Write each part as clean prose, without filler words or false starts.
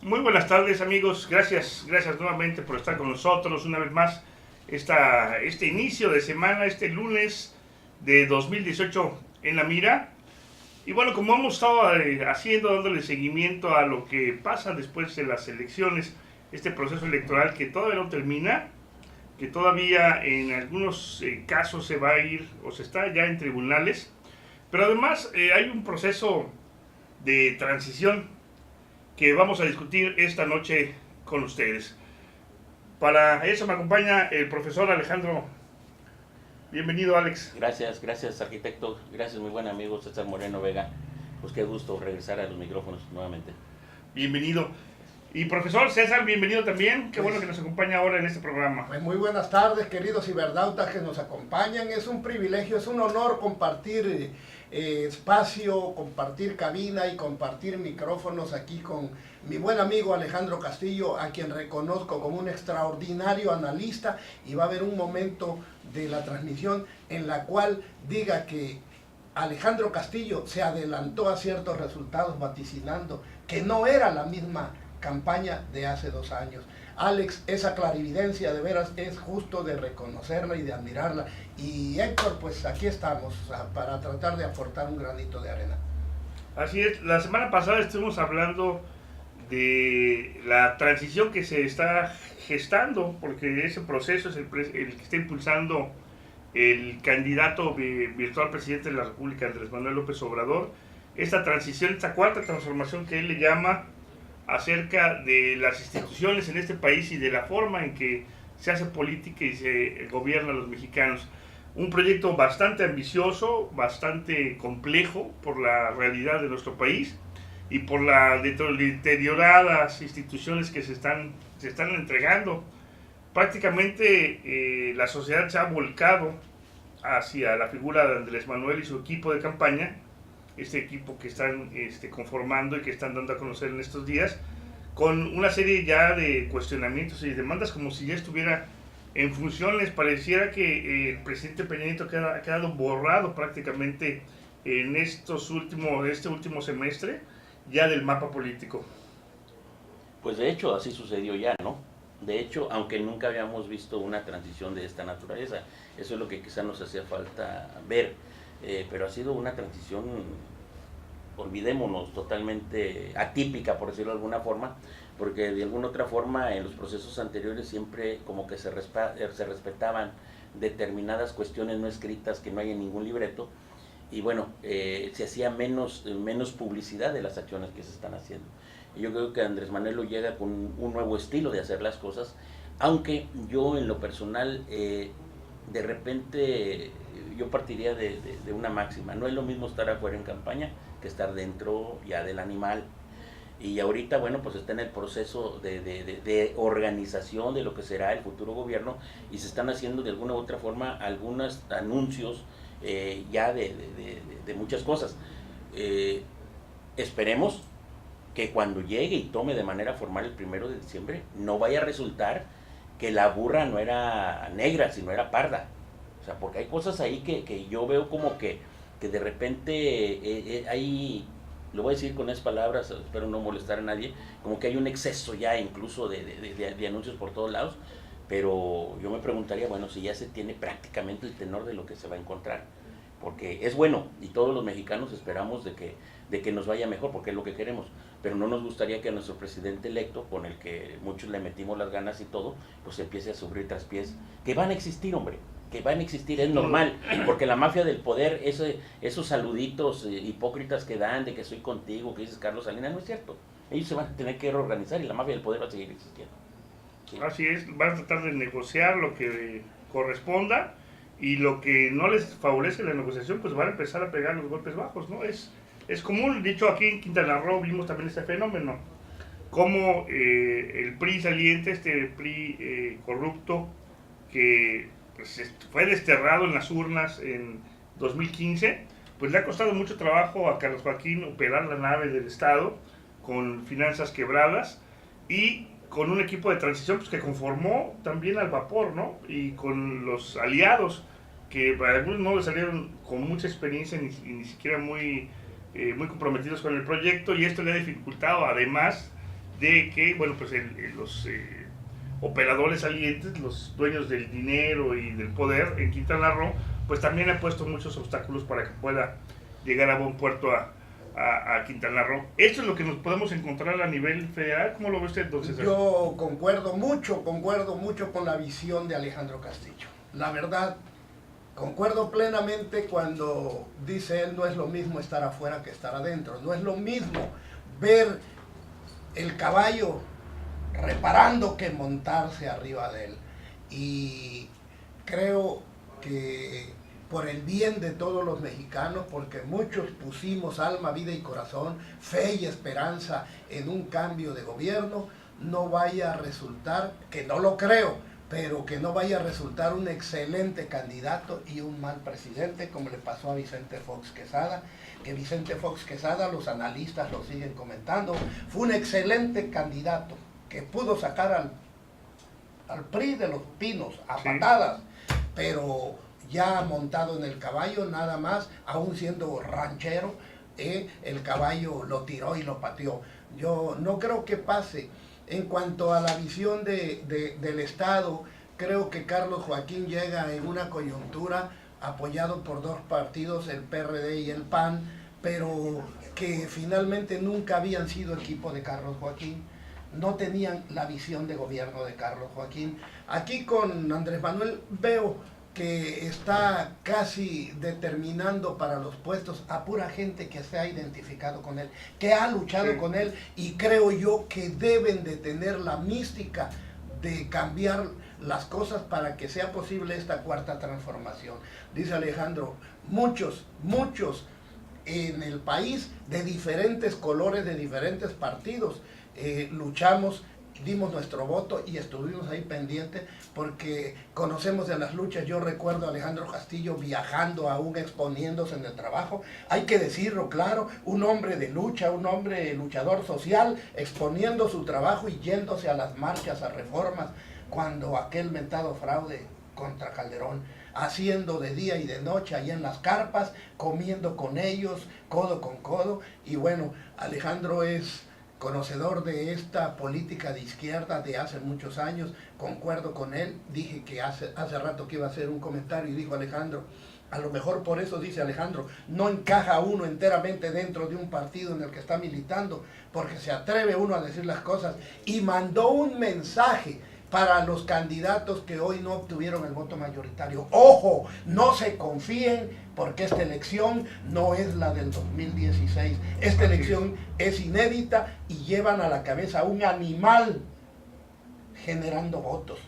Muy buenas tardes, amigos. Gracias nuevamente por estar con nosotros una vez más. Este inicio de semana, este lunes de 2018 en la mira. Y bueno, como hemos estado haciendo, dándole seguimiento a lo que pasa después de las elecciones, este proceso electoral que todavía no termina, que todavía en algunos casos se va a ir o se está ya en tribunales, pero además hay un proceso de transición que vamos a discutir esta noche con ustedes. Para eso me acompaña el profesor Alejandro. Bienvenido, Alex. Gracias arquitecto, gracias mi buen amigo César Moreno Vega. Pues qué gusto regresar a los micrófonos nuevamente. Bienvenido. Y profesor César, bienvenido también. Qué Pues, bueno que nos acompaña ahora en este programa. Pues muy buenas tardes, queridos cibernautas que nos acompañan. Es un privilegio, es un honor compartir espacio, compartir cabina y compartir micrófonos aquí con mi buen amigo Alejandro Castillo, a quien reconozco como un extraordinario analista, y va a haber un momento de la transmisión en la cual diga que Alejandro Castillo se adelantó a ciertos resultados vaticinando que no era la misma campaña de hace 2 años. Alex, esa clarividencia de veras es justo de reconocerla y de admirarla. Y Héctor, pues aquí estamos para tratar de aportar un granito de arena. Así es, la semana pasada estuvimos hablando de la transición que se está gestando, porque ese proceso es el que está impulsando el candidato virtual presidente de la República, Andrés Manuel López Obrador. Esta transición, esta cuarta transformación que él le llama, acerca de las instituciones en este país y de la forma en que se hace política y se gobierna a los mexicanos. Un proyecto bastante ambicioso, bastante complejo por la realidad de nuestro país y por las deterioradas instituciones que se están entregando. Prácticamente la sociedad se ha volcado hacia la figura de Andrés Manuel y su equipo de campaña, este equipo que están conformando y que están dando a conocer en estos días, con una serie ya de cuestionamientos y demandas como si ya estuviera en funciones. Pareciera que el presidente Peña Nieto ha quedado borrado prácticamente en este último semestre ya del mapa político. Pues de hecho así sucedió ya, ¿no? De hecho, aunque nunca habíamos visto una transición de esta naturaleza, eso es lo que quizá nos hacía falta ver, pero ha sido una transición, olvidémonos, totalmente atípica, por decirlo de alguna forma, porque de alguna otra forma en los procesos anteriores siempre como que se respetaban determinadas cuestiones no escritas que no hay en ningún libreto, y bueno, se hacía menos publicidad de las acciones que se están haciendo. Y yo creo que Andrés Manuel llega con un nuevo estilo de hacer las cosas, aunque yo en lo personal, de repente, yo partiría de una máxima. No es lo mismo estar afuera en campaña que estar dentro ya del animal. Y ahorita, bueno, pues está en el proceso de organización de lo que será el futuro gobierno, y se están haciendo de alguna u otra forma algunos anuncios ya de muchas cosas. Esperemos que cuando llegue y tome de manera formal el 1 de diciembre, no vaya a resultar que la burra no era negra, sino era parda. O sea, porque hay cosas ahí que yo veo como que de repente hay, lo voy a decir con esas palabras, espero no molestar a nadie, como que hay un exceso ya incluso de anuncios por todos lados, pero yo me preguntaría, bueno, si ya se tiene prácticamente el tenor de lo que se va a encontrar, porque es bueno y todos los mexicanos esperamos de que nos vaya mejor, porque es lo que queremos, pero no nos gustaría que a nuestro presidente electo, con el que muchos le metimos las ganas y todo, pues empiece a sufrir traspiés, que van a existir, hombre, que van a existir, es normal, porque la mafia del poder, esos saluditos hipócritas que dan de que soy contigo, que dices Carlos Salinas, no es cierto, ellos se van a tener que reorganizar y la mafia del poder va a seguir existiendo. Sí. Así es, van a tratar de negociar lo que corresponda, y lo que no les favorece la negociación, pues van a empezar a pegar los golpes bajos, ¿no? Es común, dicho aquí en Quintana Roo vimos también este fenómeno, como el PRI saliente, este PRI corrupto, que pues, fue desterrado en las urnas en 2015, pues le ha costado mucho trabajo a Carlos Joaquín operar la nave del Estado con finanzas quebradas y con un equipo de transición pues, que conformó también al vapor, ¿no? Y con los aliados que para algunos no le salieron con mucha experiencia ni siquiera muy comprometidos con el proyecto, y esto le ha dificultado, además de que, bueno, pues los operadores salientes, los dueños del dinero y del poder en Quintana Roo, pues también han puesto muchos obstáculos para que pueda llegar a buen puerto a Quintana Roo. Esto es lo que nos podemos encontrar a nivel federal. ¿Cómo lo ve usted, don César? Yo concuerdo mucho con la visión de Alejandro Castillo. La verdad, concuerdo plenamente cuando dice él, no es lo mismo estar afuera que estar adentro. No es lo mismo ver el caballo reparando que montarse arriba de él. Y creo que por el bien de todos los mexicanos, porque muchos pusimos alma, vida y corazón, fe y esperanza en un cambio de gobierno, no vaya a resultar, que no lo creo, pero que no vaya a resultar un excelente candidato y un mal presidente, como le pasó a Vicente Fox Quesada, que Vicente Fox Quesada, los analistas lo siguen comentando, fue un excelente candidato, que pudo sacar al PRI de los pinos a patadas, pero ya montado en el caballo, nada más, aún siendo ranchero, el caballo lo tiró y lo pateó. Yo no creo que pase. En cuanto a la visión del Estado, creo que Carlos Joaquín llega en una coyuntura apoyado por dos partidos, el PRD y el PAN, pero que finalmente nunca habían sido equipo de Carlos Joaquín, no tenían la visión de gobierno de Carlos Joaquín. Aquí con Andrés Manuel veo que está casi determinando para los puestos a pura gente que se ha identificado con él, que ha luchado con él, y creo yo que deben de tener la mística de cambiar las cosas para que sea posible esta cuarta transformación. Dice Alejandro, muchos en el país de diferentes colores, de diferentes partidos, luchamos, dimos nuestro voto y estuvimos ahí pendientes porque conocemos de las luchas. Yo recuerdo a Alejandro Castillo viajando, aún exponiéndose en el trabajo, hay que decirlo claro, un hombre de lucha, un hombre luchador social, exponiendo su trabajo y yéndose a las marchas, a reformas, cuando aquel mentado fraude contra Calderón, haciendo de día y de noche allá en las carpas, comiendo con ellos, codo con codo. Y bueno, Alejandro es conocedor de esta política de izquierda de hace muchos años, concuerdo con él. Dije que hace rato que iba a hacer un comentario y dijo Alejandro, a lo mejor por eso, dice Alejandro, no encaja uno enteramente dentro de un partido en el que está militando, porque se atreve uno a decir las cosas, y mandó un mensaje para los candidatos que hoy no obtuvieron el voto mayoritario. ¡Ojo! No se confíen, porque esta elección no es la del 2016. Esta elección es inédita y llevan a la cabeza un animal generando votos.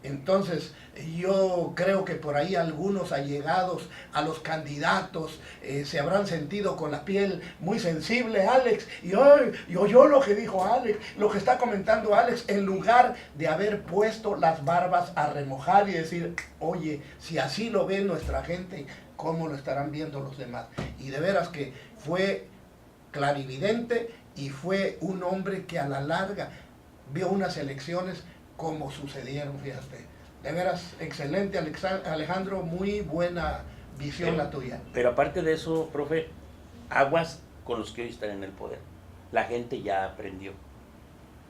Entonces, yo creo que por ahí algunos allegados a los candidatos se habrán sentido con la piel muy sensible, Alex, y oyó lo que dijo Alex, lo que está comentando Alex, en lugar de haber puesto las barbas a remojar y decir, oye, si así lo ve nuestra gente, ¿cómo lo estarán viendo los demás? Y de veras que fue clarividente y fue un hombre que a la larga vio unas elecciones como sucedieron, fíjate. De veras, excelente, Alejandro, muy buena visión la tuya. Pero aparte de eso, profe, aguas con los que hoy están en el poder. La gente ya aprendió.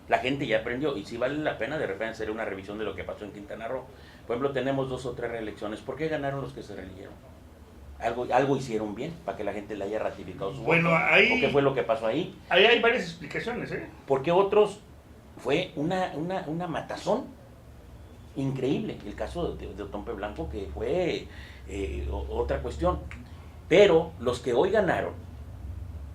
La gente ya aprendió, y sí vale la pena de repente hacer una revisión de lo que pasó en Quintana Roo. Por ejemplo, tenemos 2 o 3 reelecciones. ¿Por qué ganaron los que se reeligieron? Algo hicieron bien para que la gente le haya ratificado su voto. Ahí, ¿O qué fue lo que pasó ahí? Ahí hay varias explicaciones, ¿eh? Porque otros fue una matazón increíble. El caso de Otompe Blanco, que fue otra cuestión. Pero los que hoy ganaron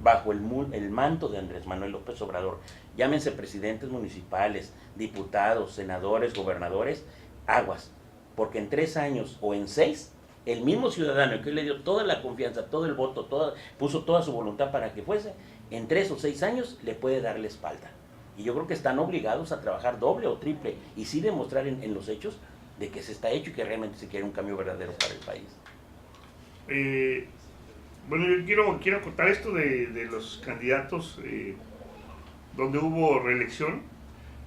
bajo el manto de Andrés Manuel López Obrador, llámense presidentes municipales, diputados, senadores, gobernadores, aguas, porque en 3 años o en 6, el mismo ciudadano que le dio toda la confianza, todo el voto, puso toda su voluntad para que fuese, en 3 o 6 años le puede dar la espalda. Y yo creo que están obligados a trabajar doble o triple y sí demostrar en los hechos de que se está hecho y que realmente se quiere un cambio verdadero para el país. Bueno, yo quiero contar esto de los candidatos donde hubo reelección.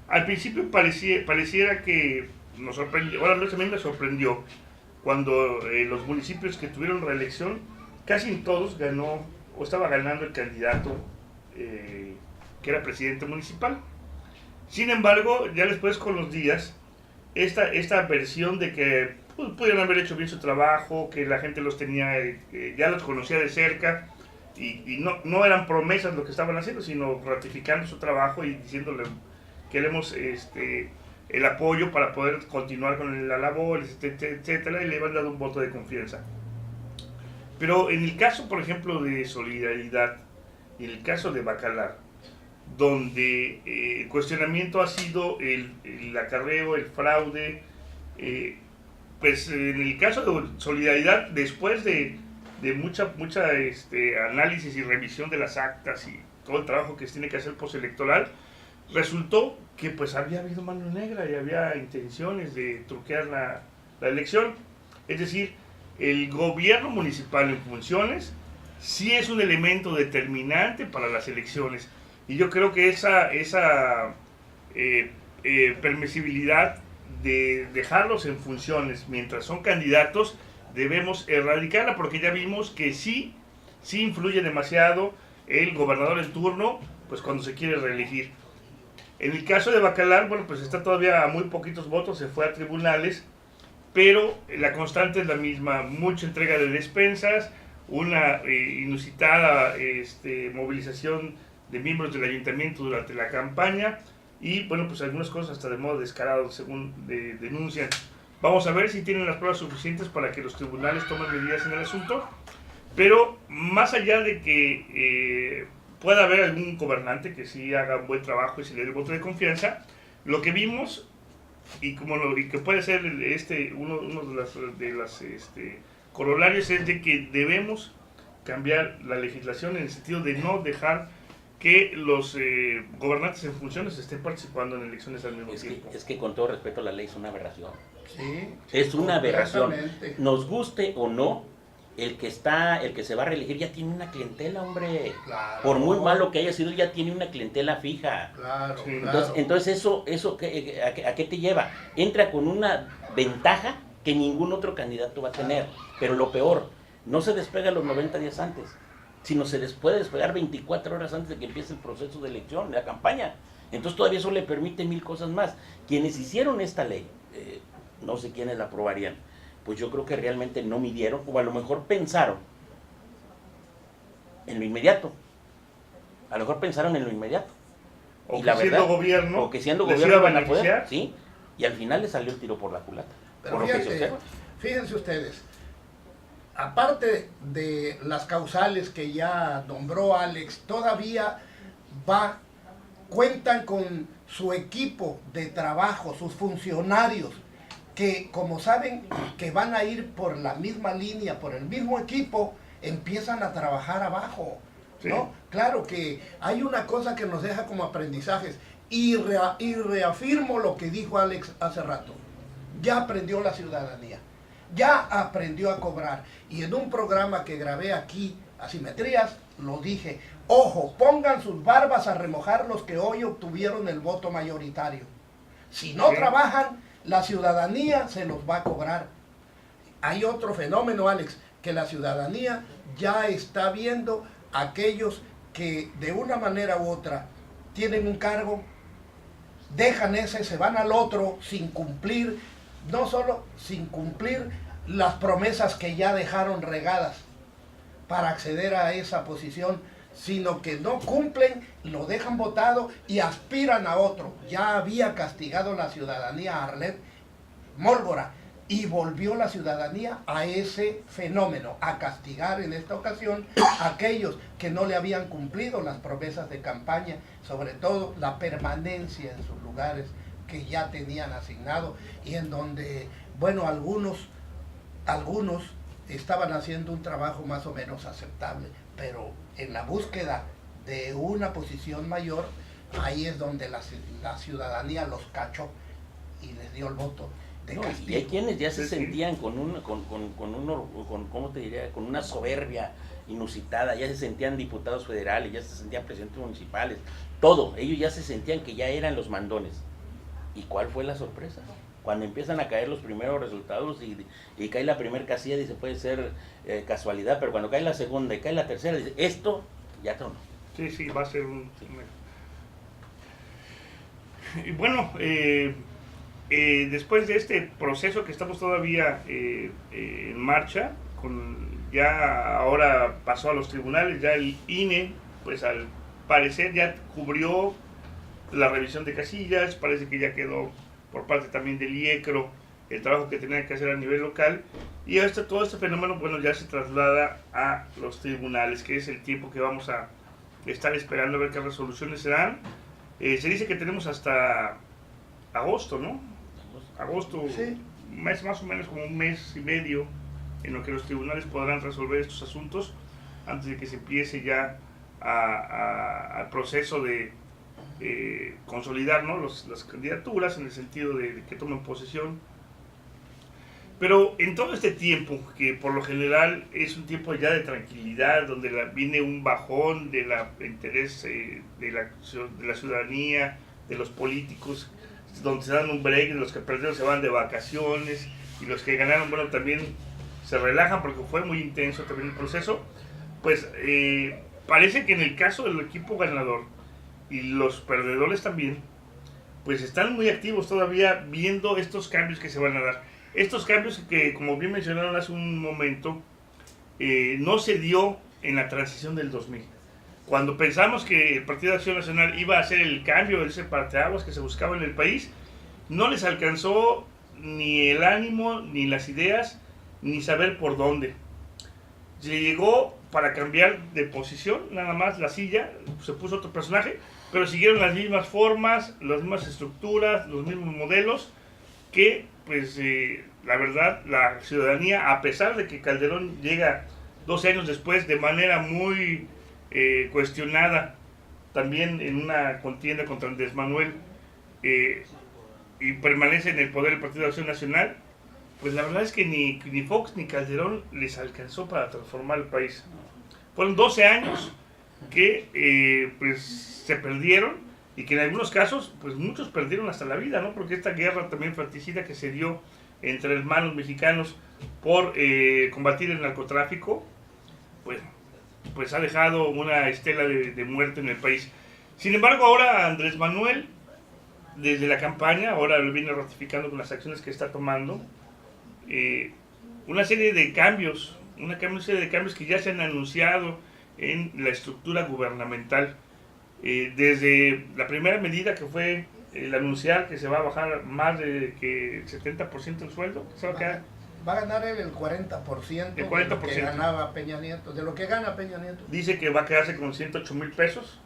Al principio pareciera que nos sorprendió, bueno, a mí me sorprendió cuando los municipios que tuvieron reelección, casi en todos ganó o estaba ganando el candidato que era presidente municipal. Sin embargo, ya después con los días, esta versión de que pues, pudieron haber hecho bien su trabajo, que la gente los tenía, ya los conocía de cerca, y no eran promesas lo que estaban haciendo, sino ratificando su trabajo y diciéndole, queremos el apoyo para poder continuar con la labor, etcétera, y le van dando un voto de confianza. Pero en el caso, por ejemplo, de Solidaridad, y en el caso de Bacalar, donde el cuestionamiento ha sido el acarreo, el fraude, pues en el caso de Solidaridad, después de mucha análisis y revisión de las actas y todo el trabajo que se tiene que hacer postelectoral, resultó que pues había habido mano negra y había intenciones de truquear la elección. Es decir, el gobierno municipal en funciones sí es un elemento determinante para las elecciones. Y yo creo que esa permisibilidad de dejarlos en funciones mientras son candidatos, debemos erradicarla, porque ya vimos que sí influye demasiado el gobernador en turno, pues cuando se quiere reelegir. En el caso de Bacalar, bueno, pues está todavía a muy poquitos votos, se fue a tribunales, pero la constante es la misma, mucha entrega de despensas, una inusitada movilización de miembros del ayuntamiento durante la campaña, y bueno, pues algunas cosas hasta de modo descarado, según denuncian. Vamos a ver si tienen las pruebas suficientes para que los tribunales tomen medidas en el asunto, pero más allá de que pueda haber algún gobernante que sí haga un buen trabajo y se le dé el voto de confianza, lo que vimos, y que puede ser uno de las corolarios, es de que debemos cambiar la legislación en el sentido de no dejar que los gobernantes en funciones estén participando en elecciones al mismo tiempo. Es que con todo respeto, la ley es una aberración. Sí, es una aberración. Nos guste o no, el que se va a reelegir ya tiene una clientela, hombre. Claro. Por muy malo que haya sido, ya tiene una clientela fija. Claro, Sí. claro. Entonces eso ¿a qué te lleva? Entra con una ventaja que ningún otro candidato va a tener. Pero lo peor, no se despega los 90 días antes, sino se les puede despegar 24 horas antes de que empiece el proceso de elección, la campaña. Entonces todavía eso le permite 1000 cosas más. Quienes hicieron esta ley, no sé quiénes la aprobarían, pues yo creo que realmente no midieron, o a lo mejor pensaron en lo inmediato. A lo mejor pensaron en lo inmediato. O y que la siendo verdad, gobierno, o que siendo les gobierno iba a van a poder, beneficiar. ¿sí? Y al final le salió el tiro por la culata. Pero por lo que se observa. fíjense ustedes, aparte de las causales que ya nombró Alex, todavía cuentan con su equipo de trabajo, sus funcionarios, que como saben que van a ir por la misma línea, por el mismo equipo, empiezan a trabajar abajo, ¿no? Sí. Claro que hay una cosa que nos deja como aprendizajes, y reafirmo lo que dijo Alex hace rato. Ya aprendió la ciudadanía, ya aprendió a cobrar, y en un programa que grabé aquí, Asimetrías, lo dije: ojo, pongan sus barbas a remojar los que hoy obtuvieron el voto mayoritario. Si no trabajan, la ciudadanía se los va a cobrar. Hay otro fenómeno, Alex, que la ciudadanía ya está viendo aquellos que de una manera u otra tienen un cargo, dejan ese, se van al otro sin cumplir, no solo sin cumplir las promesas que ya dejaron regadas para acceder a esa posición, sino que no cumplen, lo dejan votado y aspiran a otro. Ya había castigado la ciudadanía a Arlet Mólgora y volvió la ciudadanía a ese fenómeno, a castigar en esta ocasión a aquellos que no le habían cumplido las promesas de campaña, sobre todo la permanencia en sus lugares que ya tenían asignado, y en donde, bueno, algunos estaban haciendo un trabajo más o menos aceptable, pero en la búsqueda de una posición mayor, ahí es donde la ciudadanía los cachó y les dio el voto de castigo. Y hay quienes ya se sentían con ¿cómo te diría? Con una soberbia inusitada, ya se sentían diputados federales, ya se sentían presidentes municipales, todo, ellos ya se sentían que ya eran los mandones. ¿Y cuál fue la sorpresa? Cuando empiezan a caer los primeros resultados y cae la primera casilla, dice, puede ser casualidad, pero cuando cae la segunda y cae la tercera, dice, esto ya tronó. Sí, va a ser Y bueno, después de este proceso que estamos todavía en marcha, ya ahora pasó a los tribunales, ya el INE, pues al parecer ya cubrió la revisión de casillas, parece que ya quedó por parte también del IECRO el trabajo que tenía que hacer a nivel local, y todo este fenómeno, bueno, ya se traslada a los tribunales, que es el tiempo que vamos a estar esperando a ver qué resoluciones se dan. Se dice que tenemos hasta agosto, ¿no? Agosto, Sí. más o menos como un mes y medio en lo que los tribunales podrán resolver estos asuntos antes de que se empiece ya al proceso de consolidar, ¿no? Las candidaturas en el sentido de que tomen posesión. Pero en todo este tiempo, que por lo general es un tiempo ya de tranquilidad, donde viene un bajón del interés de la ciudadanía, de los políticos, donde se dan un break, los que perdieron se van de vacaciones, y los que ganaron, bueno, también se relajan porque fue muy intenso también el proceso, pues parece que en el caso del equipo ganador y los perdedores también, pues están muy activos todavía viendo estos cambios que se van a dar. Estos cambios que, como bien mencionaron hace un momento, no se dio en la transición del 2000. Cuando pensamos que el Partido de Acción Nacional iba a hacer el cambio, ese parteaguas que se buscaba en el país, no les alcanzó ni el ánimo, ni las ideas, ni saber por dónde. Se llegó para cambiar de posición, nada más la silla, se puso otro personaje, pero siguieron las mismas formas, las mismas estructuras, los mismos modelos, que pues la verdad la ciudadanía, a pesar de que Calderón llega 12 años después de manera muy cuestionada, también en una contienda contra Andrés Manuel, y permanece en el poder del Partido de Acción Nacional, pues la verdad es que ni Fox ni Calderón les alcanzó para transformar el país. Fueron 12 años que pues se perdieron, y que en algunos casos pues muchos perdieron hasta la vida, ¿no? Porque esta guerra también fratricida que se dio entre hermanos mexicanos por combatir el narcotráfico, pues ha dejado una estela de muerte en el país. Sin embargo, ahora Andrés Manuel, desde la campaña, ahora lo viene ratificando con las acciones que está tomando, una serie de cambios, que ya se han anunciado en la estructura gubernamental. Desde la primera medida, que fue el anunciar que se va a bajar más de que el 70% el sueldo, que se va a quedar. Va a ganar el 40%, El 40%. de lo que ganaba Peña Nieto, de lo que gana Peña Nieto. Dice que va a quedarse con 108,000 pesos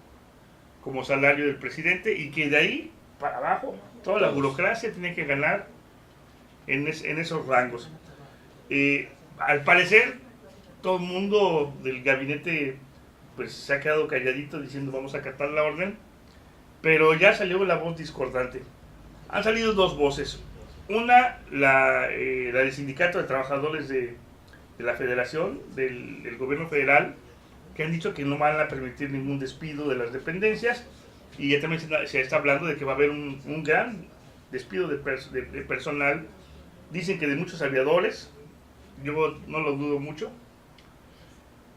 como salario del presidente, y que de ahí para abajo toda la burocracia tiene que ganar en esos rangos. Al parecer, todo el mundo del gabinete pues se ha quedado calladito diciendo vamos a acatar la orden, pero ya salió la voz discordante. Han salido dos voces. Una, la del Sindicato de Trabajadores de la Federación, del gobierno federal, que han dicho que no van a permitir ningún despido de las dependencias, y ya también se está hablando de que va a haber un gran despido de personal. Dicen que de muchos aviadores, yo no lo dudo mucho,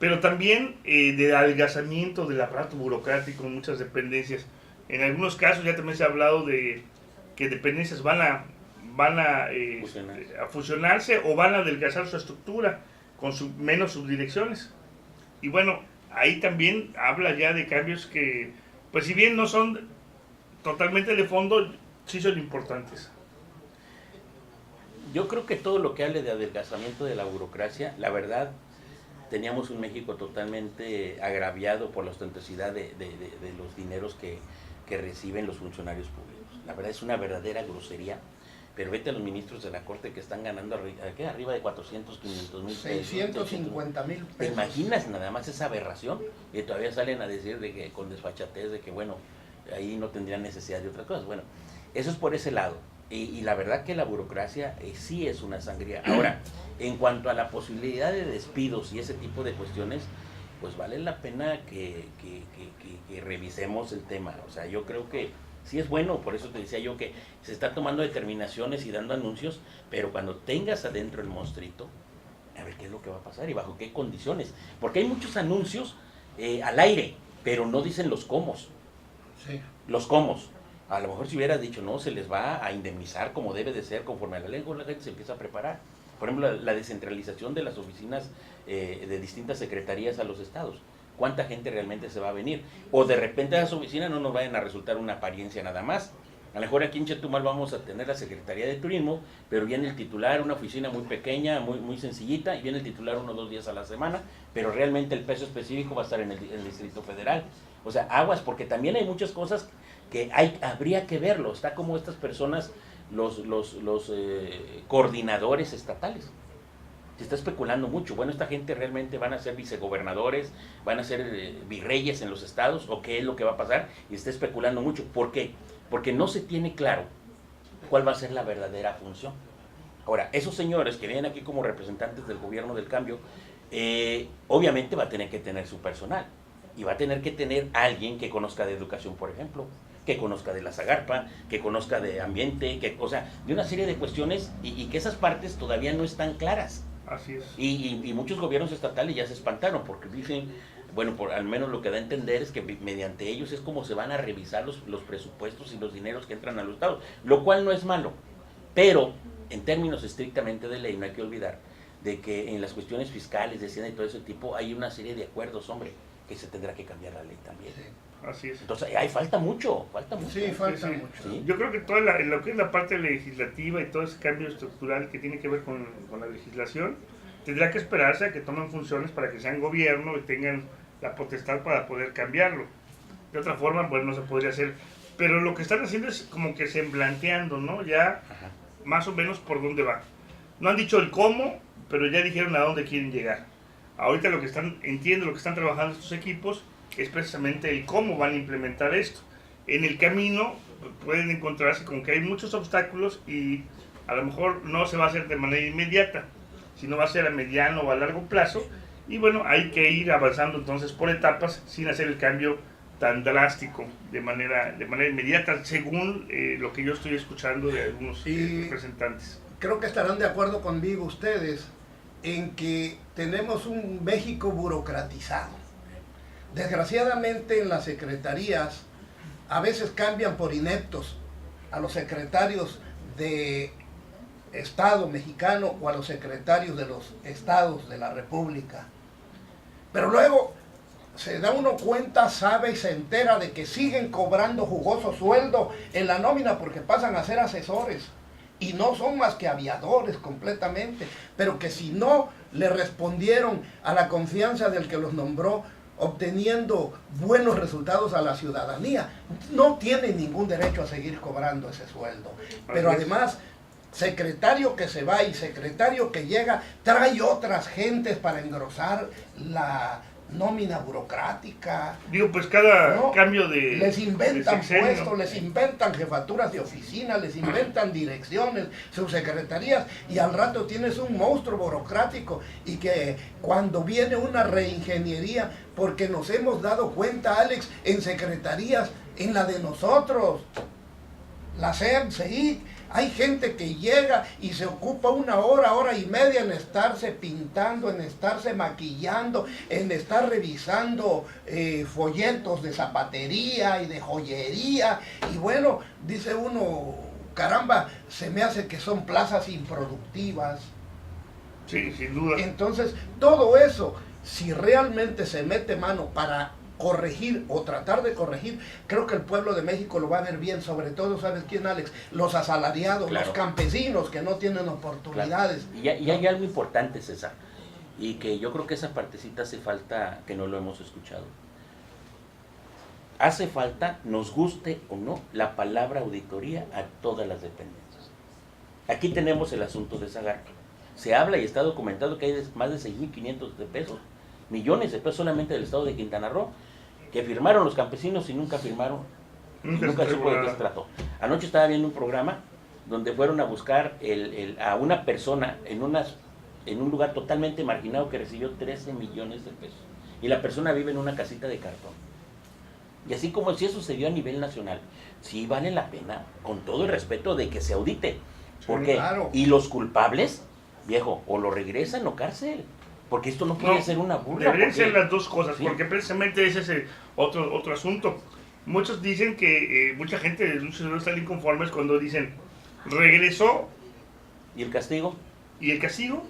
pero también de adelgazamiento del aparato burocrático en muchas dependencias. En algunos casos ya también se ha hablado de que dependencias van a fusionarse o van a adelgazar su estructura con menos subdirecciones. Y bueno, ahí también habla ya de cambios que, pues si bien no son totalmente de fondo, sí son importantes. Yo creo que todo lo que hable de adelgazamiento de la burocracia, la verdad, teníamos un México totalmente agraviado por la ostentosidad de los dineros que reciben los funcionarios públicos. La verdad es una verdadera grosería, pero vete a los ministros de la Corte que están ganando arriba de 400, 500 mil pesos. 650,000 pesos. ¿Te imaginas nada más esa aberración? Y todavía salen a decir de que con desfachatez de que bueno, ahí no tendrían necesidad de otras cosas. Bueno, eso es por ese lado. Y la verdad que la burocracia sí es una sangría. Ahora, en cuanto a la posibilidad de despidos y ese tipo de cuestiones, pues vale la pena que revisemos el tema. O sea, yo creo que sí es bueno, por eso te decía yo que se está tomando determinaciones y dando anuncios, pero cuando tengas adentro el monstruito, a ver qué es lo que va a pasar y bajo qué condiciones. Porque hay muchos anuncios al aire, pero no dicen los cómo. Sí. Los cómo. A lo mejor si hubiera dicho, no, se les va a indemnizar como debe de ser, conforme a la ley, la gente se empieza a preparar. Por ejemplo, la descentralización de las oficinas de distintas secretarías a los estados. ¿Cuánta gente realmente se va a venir? O de repente a las oficinas no nos vayan a resultar una apariencia nada más. A lo mejor aquí en Chetumal vamos a tener la Secretaría de Turismo, pero viene el titular, una oficina muy pequeña, muy sencillita, y viene el titular 1 o 2 días a la semana, pero realmente el peso específico va a estar en el Distrito Federal. O sea, aguas, porque también hay muchas cosas que habría que verlo. Está como estas personas, los coordinadores estatales. Se está especulando mucho. Bueno, esta gente realmente van a ser vicegobernadores, van a ser virreyes en los estados, o qué es lo que va a pasar, y se está especulando mucho. ¿Por qué? Porque no se tiene claro cuál va a ser la verdadera función. Ahora, esos señores que vienen aquí como representantes del gobierno del cambio, obviamente va a tener que tener su personal, y va a tener que tener alguien que conozca de educación, por ejemplo, que conozca de la Zagarpa, que conozca de ambiente, o sea, de una serie de cuestiones, y que esas partes todavía no están claras. Así es. Y muchos gobiernos estatales ya se espantaron, porque dicen, bueno, al menos lo que da a entender es que mediante ellos es como se van a revisar los presupuestos y los dineros que entran a los estados, lo cual no es malo, pero en términos estrictamente de ley no hay que olvidar de que en las cuestiones fiscales, de Hacienda y todo ese tipo, hay una serie de acuerdos, hombre, que se tendrá que cambiar la ley también. Sí, así es. Entonces, falta mucho. Sí, falta Sí. mucho. ¿Sí? Yo creo que lo que es la parte legislativa y todo ese cambio estructural que tiene que ver con la legislación, tendrá que esperarse a que tomen funciones para que sean gobierno y tengan la potestad para poder cambiarlo. De otra forma, pues no se podría hacer. Pero lo que están haciendo es como que semblanteando, ¿no? Ya Ajá. más o menos por dónde va. No han dicho el cómo, pero ya dijeron a dónde quieren llegar. Ahorita lo que están trabajando estos equipos es precisamente el cómo van a implementar esto. En el camino pueden encontrarse con que hay muchos obstáculos y a lo mejor no se va a hacer de manera inmediata, sino va a ser a mediano o a largo plazo. Y bueno, hay que ir avanzando entonces por etapas sin hacer el cambio tan drástico de manera inmediata, según lo que yo estoy escuchando de algunos representantes. Creo que estarán de acuerdo conmigo ustedes en que tenemos un México burocratizado. Desgraciadamente en las secretarías a veces cambian por ineptos a los secretarios de Estado mexicano o a los secretarios de los estados de la República. Pero luego se da uno cuenta, sabe y se entera de que siguen cobrando jugoso sueldo en la nómina porque pasan a ser asesores. Y no son más que aviadores completamente, pero que si no le respondieron a la confianza del que los nombró, obteniendo buenos resultados a la ciudadanía, no tienen ningún derecho a seguir cobrando ese sueldo. Pero además, secretario que se va y secretario que llega, trae otras gentes para engrosar la nómina burocrática. Digo, pues cada cambio de... Les inventan de sexenio, puestos, les inventan jefaturas de oficina, les inventan direcciones, subsecretarías, y al rato tienes un monstruo burocrático, y que cuando viene una reingeniería, porque nos hemos dado cuenta, Alex, en secretarías, en la de nosotros, la SEM, CEIC, hay gente que llega y se ocupa una hora y media en estarse pintando, en estarse maquillando, en estar revisando folletos de zapatería y de joyería. Y bueno, dice uno, caramba, se me hace que son plazas improductivas. Sí, sin duda. Entonces, todo eso, si realmente se mete mano para corregir o tratar de corregir, creo que el pueblo de México lo va a ver bien, sobre todo, ¿sabes quién, Alex? Los asalariados, claro, los campesinos que no tienen oportunidades. Claro. Y hay algo importante, César, y que yo creo que esa partecita hace falta que no lo hemos escuchado. Hace falta, nos guste o no, la palabra auditoría a todas las dependencias. Aquí tenemos el asunto de Zagarpa. Se habla y está documentado que hay más de 6.500 millones de pesos solamente del estado de Quintana Roo, que firmaron los campesinos y nunca firmaron, nunca supo de qué se trató. Anoche estaba viendo un programa donde fueron a buscar a una persona en un lugar totalmente marginado que recibió 13 millones de pesos. Y la persona vive en una casita de cartón. Y así como si eso se dio a nivel nacional, sí vale la pena, con todo el respeto, de que se audite. ¿Por qué? Claro. Y los culpables, viejo, o lo regresan o cárcel. Porque esto no puede ser una burla. Deberían ser las dos cosas, sí, porque precisamente ese es otro asunto. muchos dicen que mucha gente, muchos no están inconformes cuando dicen regresó ¿Y el castigo? y el castigo,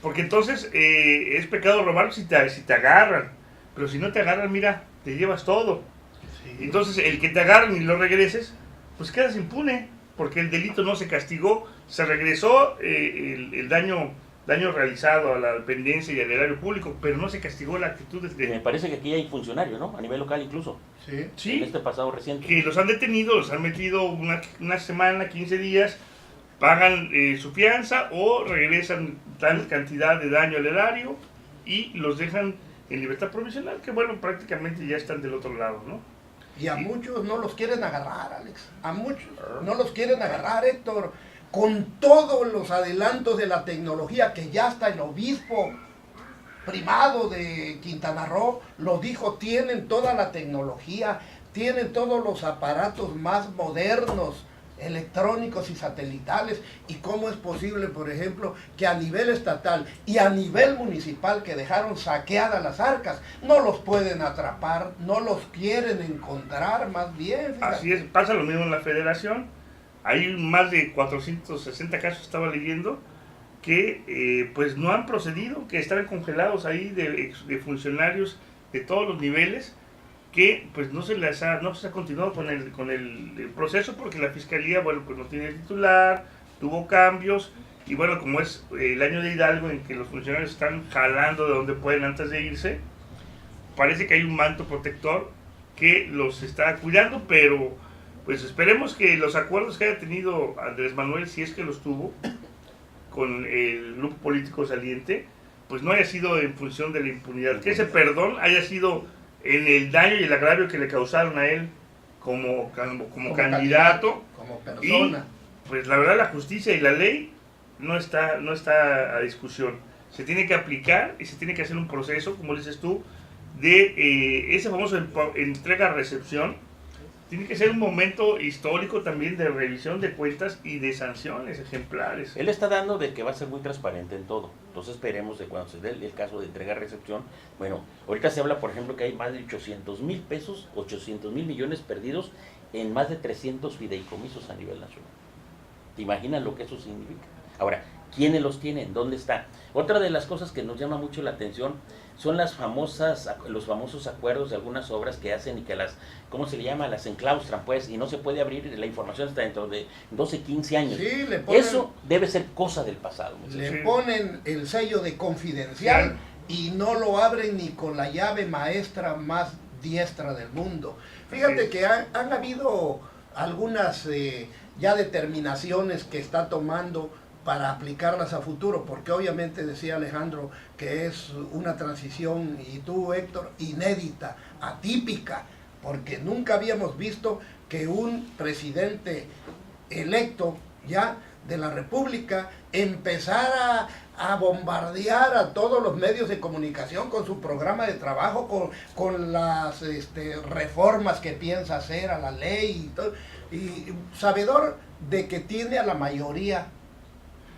porque entonces es pecado robar si te agarran, pero si no te agarran, mira, te llevas todo. Sí. Entonces el que te agarren y lo regreses, pues quedas impune, porque el delito no se castigó, se regresó el daño realizado a la dependencia y al erario público, pero no se castigó la actitud Me de... parece que aquí hay funcionarios, ¿no? A nivel local incluso. Sí. Sí, En este pasado reciente. que los han detenido, los han metido una semana, 15 días, pagan su fianza o regresan tal cantidad de daño al erario y los dejan en libertad provisional, que bueno, prácticamente ya están del otro lado, ¿no? Y a muchos no los quieren agarrar, Alex. A muchos no los quieren agarrar, Héctor. Con todos los adelantos de la tecnología que ya hasta el obispo primado de Quintana Roo lo dijo, tienen toda la tecnología, tienen todos los aparatos más modernos, electrónicos y satelitales. ¿Y cómo es posible, por ejemplo, que a nivel estatal y a nivel municipal, que dejaron saqueadas las arcas, no los pueden atrapar, no los quieren encontrar, más bien? Fíjate. Así es, pasa lo mismo en la federación. Hay más de 460 casos, estaba leyendo, que pues no han procedido, que están congelados ahí de funcionarios de todos los niveles, que pues no se ha continuado con el proceso, porque la fiscalía, bueno, pues no tiene titular, tuvo cambios, y bueno, como es el año de Hidalgo en que los funcionarios están jalando de donde pueden antes de irse, parece que hay un manto protector que los está cuidando, pero pues esperemos que los acuerdos que haya tenido Andrés Manuel, si es que los tuvo, con el grupo político saliente, pues no haya sido en función de la impunidad, que ese perdón haya sido en el daño y el agravio que le causaron a él como candidato, como persona. Y pues la verdad la justicia y la ley no está a discusión. Se tiene que aplicar y se tiene que hacer un proceso, como dices tú, de ese famoso entrega-recepción. Tiene que ser un momento histórico también de revisión de cuentas y de sanciones ejemplares. Él está dando de que va a ser muy transparente en todo. Entonces esperemos de cuando se dé el caso de entrega-recepción. Bueno, ahorita se habla, por ejemplo, que hay más de 800,000 pesos, 800,000 millones perdidos en más de 300 fideicomisos a nivel nacional. ¿Te imaginas lo que eso significa? Ahora, ¿quiénes los tienen? ¿Dónde está? Otra de las cosas que nos llama mucho la atención son los famosos acuerdos de algunas obras que hacen y que ¿cómo se le llama? Las enclaustran, pues, y no se puede abrir la información hasta dentro de 12, 15 años. Sí, le ponen, eso debe ser cosa del pasado. Le ponen el sello de confidencial y no lo abren ni con la llave maestra más diestra del mundo. Fíjate que han habido algunas ya determinaciones que está tomando para aplicarlas a futuro, porque obviamente decía Alejandro que es una transición, y tú, Héctor, inédita, atípica, porque nunca habíamos visto que un presidente electo ya de la República empezara a bombardear a todos los medios de comunicación con su programa de trabajo, con las reformas que piensa hacer a la ley y todo, y sabedor de que tiene a la mayoría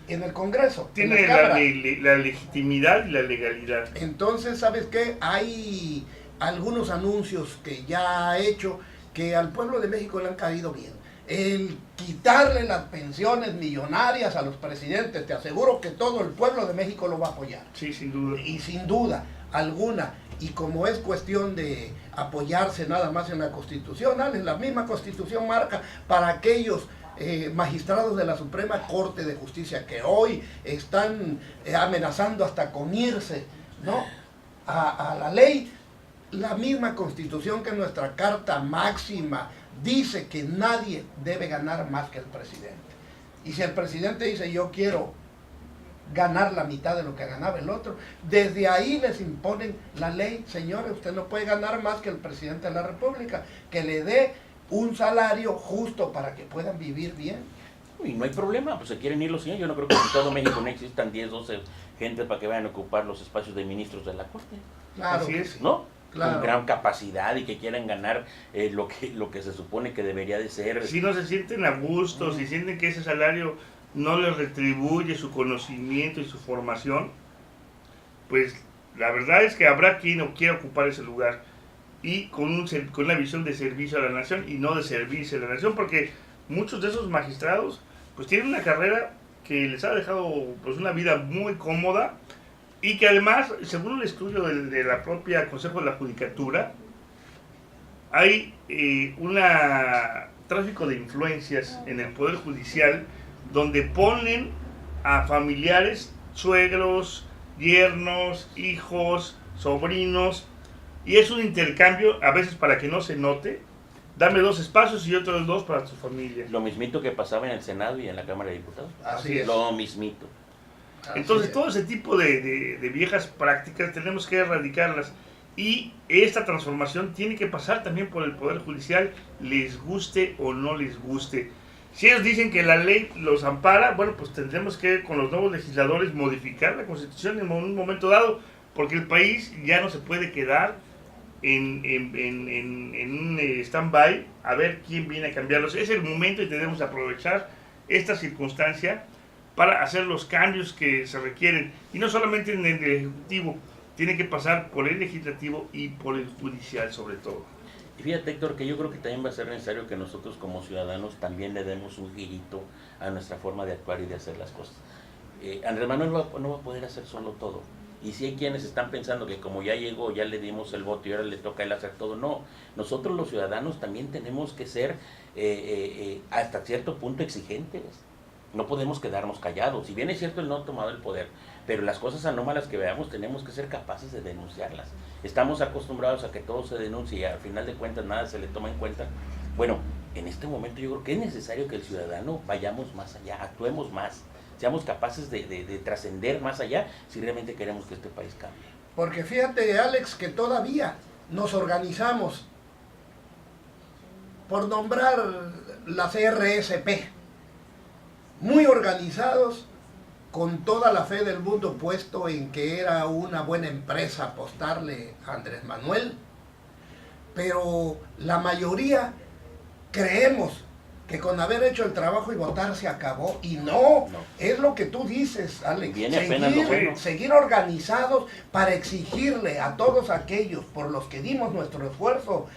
en el Congreso. Tiene la legitimidad y la legalidad. Entonces, ¿sabes qué? Hay algunos anuncios que ya ha hecho que al pueblo de México le han caído bien. El quitarle las pensiones millonarias a los presidentes, te aseguro que todo el pueblo de México lo va a apoyar. Sí, sin duda. Y sin duda alguna. Y como es cuestión de apoyarse nada más en la Constitución, la misma Constitución marca para aquellos magistrados de la Suprema Corte de Justicia que hoy están amenazando hasta con irse, ¿no?, a la ley. La misma Constitución, que nuestra Carta Máxima, dice que nadie debe ganar más que el presidente. Y si el presidente dice yo quiero ganar la mitad de lo que ganaba el otro, desde ahí les imponen la ley: señores, usted no puede ganar más que el presidente de la República, que le dé un salario justo para que puedan vivir bien. Y no hay problema, pues se quieren ir los señores. Yo no creo que en todo México no existan 10, 12 gente para que vayan a ocupar los espacios de ministros de la Corte. Claro, así es, ¿no? Claro. Con gran capacidad y que quieran ganar lo que se supone que debería de ser. Si no se sienten a gusto, si sienten que ese salario no les retribuye su conocimiento y su formación, pues la verdad es que habrá quien no quiera ocupar ese lugar. y con una visión de servicio a la nación y no de servirse a la nación, porque muchos de esos magistrados pues tienen una carrera que les ha dejado pues una vida muy cómoda y que además, según el estudio de la propia Consejo de la Judicatura, hay un tráfico de influencias en el Poder Judicial donde ponen a familiares, suegros, yernos, hijos, sobrinos, y es un intercambio, a veces para que no se note, dame 2 espacios y otros 2 para tu familia. Lo mismito que pasaba en el Senado y en la Cámara de Diputados. Así es. Lo mismito. Entonces, todo ese tipo de viejas prácticas tenemos que erradicarlas. Y esta transformación tiene que pasar también por el Poder Judicial, les guste o no les guste. Si ellos dicen que la ley los ampara, bueno, pues tendremos que con los nuevos legisladores modificar la Constitución en un momento dado, porque el país ya no se puede quedar en un stand-by a ver quién viene a cambiarlos. Es el momento y tenemos que aprovechar esta circunstancia para hacer los cambios que se requieren. Y no solamente en el Ejecutivo, tiene que pasar por el Legislativo y por el Judicial sobre todo. Y fíjate, Héctor, que yo creo que también va a ser necesario que nosotros como ciudadanos también le demos un girito a nuestra forma de actuar y de hacer las cosas. Andrés Manuel no va a poder hacer solo todo. Y si hay quienes están pensando que como ya llegó, ya le dimos el voto y ahora le toca a él hacer todo, no. Nosotros los ciudadanos también tenemos que ser hasta cierto punto exigentes. No podemos quedarnos callados. Si bien es cierto, él no ha tomado el poder, pero las cosas anómalas que veamos tenemos que ser capaces de denunciarlas. Estamos acostumbrados a que todo se denuncie y al final de cuentas nada se le toma en cuenta. Bueno, en este momento yo creo que es necesario que el ciudadano vayamos más allá, actuemos más, seamos capaces de trascender más allá si realmente queremos que este país cambie. Porque fíjate, Alex, que todavía nos organizamos por nombrar la CRSP, muy organizados, con toda la fe del mundo puesto en que era una buena empresa apostarle a Andrés Manuel, pero la mayoría creemos que con haber hecho el trabajo y votar se acabó, y no. Es lo que tú dices, Alex, seguir organizados para exigirle a todos aquellos por los que dimos nuestro esfuerzo,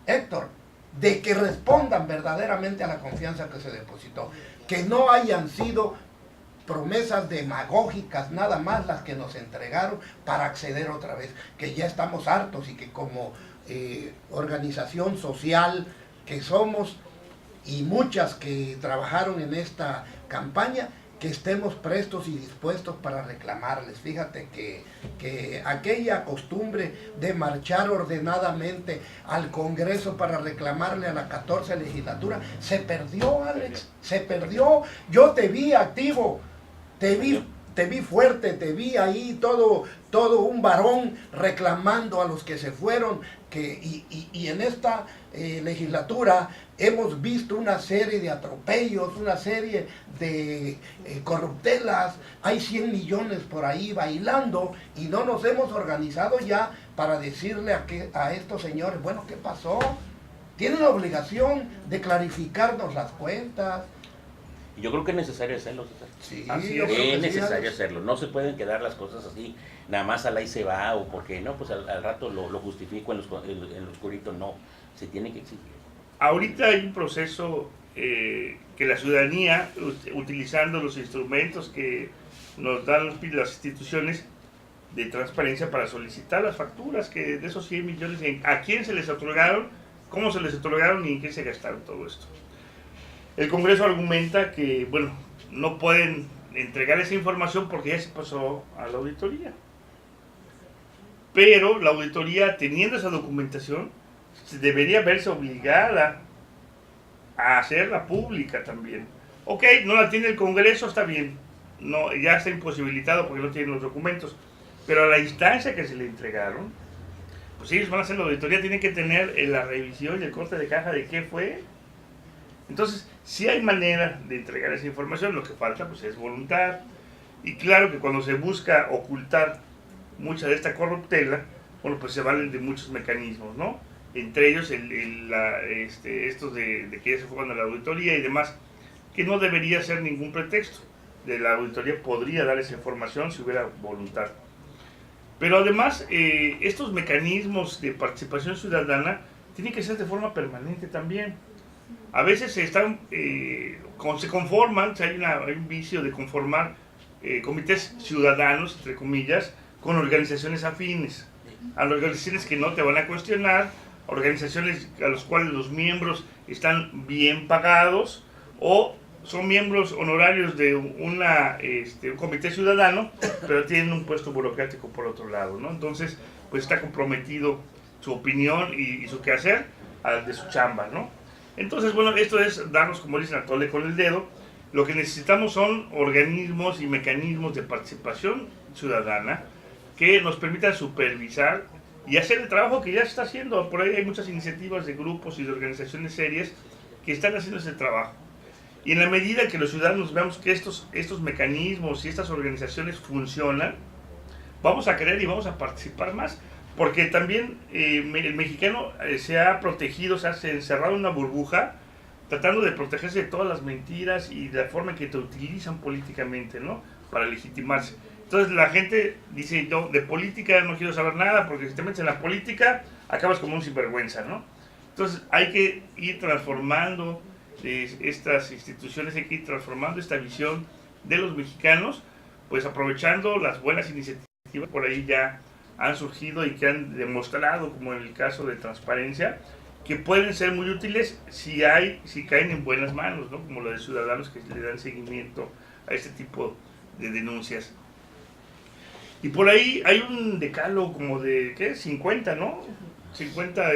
Héctor, de que respondan verdaderamente a la confianza que se depositó, que no hayan sido promesas demagógicas nada más las que nos entregaron para acceder otra vez, que ya estamos hartos y que como organización social que somos y muchas que trabajaron en esta campaña, que estemos prestos y dispuestos para reclamarles. Fíjate que aquella costumbre de marchar ordenadamente al Congreso para reclamarle a la 14 legislatura se perdió, Alex, se perdió. Yo te vi activo, te vi fuerte, te vi ahí todo un varón reclamando a los que se fueron, y en esta legislatura hemos visto una serie de atropellos, una serie de corruptelas, hay 100 millones por ahí bailando y no nos hemos organizado ya para decirle a estos señores, bueno, ¿qué pasó? Tienen la obligación de clarificarnos las cuentas. Yo creo que es necesario hacerlo, César. Sí, es necesario hacerlo. No se pueden quedar las cosas así, nada más al ahí se va, o porque no, pues al rato lo justifico en lo oscurito. No, se tiene que exigir. Ahorita hay un proceso que la ciudadanía, utilizando los instrumentos que nos dan las instituciones de transparencia para solicitar las facturas que de esos 100 millones, a quién se les otorgaron, cómo se les otorgaron y en qué se gastaron todo esto. El Congreso argumenta que, bueno, no pueden entregar esa información porque ya se pasó a la auditoría. Pero la auditoría, teniendo esa documentación, debería verse obligada a hacerla pública también. Ok, no la tiene el Congreso, está bien, no, ya está imposibilitado porque no tiene los documentos, pero a la instancia que se le entregaron, pues ellos van a hacer la auditoría, tienen que tener la revisión y el corte de caja de qué fue. Entonces, sí hay manera de entregar esa información, lo que falta pues es voluntad. Y claro que cuando se busca ocultar mucha de esta corruptela, bueno, pues se valen de muchos mecanismos, ¿no? Entre ellos estos de que ya se fue cuando la auditoría y demás, que no debería ser ningún pretexto. De la auditoría podría dar esa información si hubiera voluntad. Pero además, estos mecanismos de participación ciudadana tienen que ser de forma permanente también. A veces se conforman, hay un vicio de conformar comités ciudadanos, entre comillas, con organizaciones afines, a las organizaciones que no te van a cuestionar, organizaciones a las cuales los miembros están bien pagados o son miembros honorarios de un comité ciudadano, pero tienen un puesto burocrático por otro lado, ¿no? Entonces, pues está comprometido su opinión y su quehacer al de su chamba, ¿no? Entonces, bueno, esto es darnos, como dicen, a tole con el dedo. Lo que necesitamos son organismos y mecanismos de participación ciudadana que nos permitan supervisar y hacer el trabajo que ya se está haciendo. Por ahí hay muchas iniciativas de grupos y de organizaciones serias que están haciendo ese trabajo. Y en la medida que los ciudadanos veamos que estos mecanismos y estas organizaciones funcionan, vamos a querer y vamos a participar más. Porque también el mexicano se ha protegido, se ha encerrado en una burbuja, tratando de protegerse de todas las mentiras y de la forma en que te utilizan políticamente, ¿no? Para legitimarse. Entonces la gente dice, yo de política no quiero saber nada, porque si te metes en la política, acabas como un sinvergüenza, ¿no? Entonces hay que ir transformando estas instituciones, hay que ir transformando esta visión de los mexicanos, pues aprovechando las buenas iniciativas por ahí ya han surgido y que han demostrado, como en el caso de transparencia, que pueden ser muy útiles si caen en buenas manos, ¿no? Como lo de ciudadanos que le dan seguimiento a este tipo de denuncias. Y por ahí hay un decálogo como de, ¿qué? 50, ¿no? 50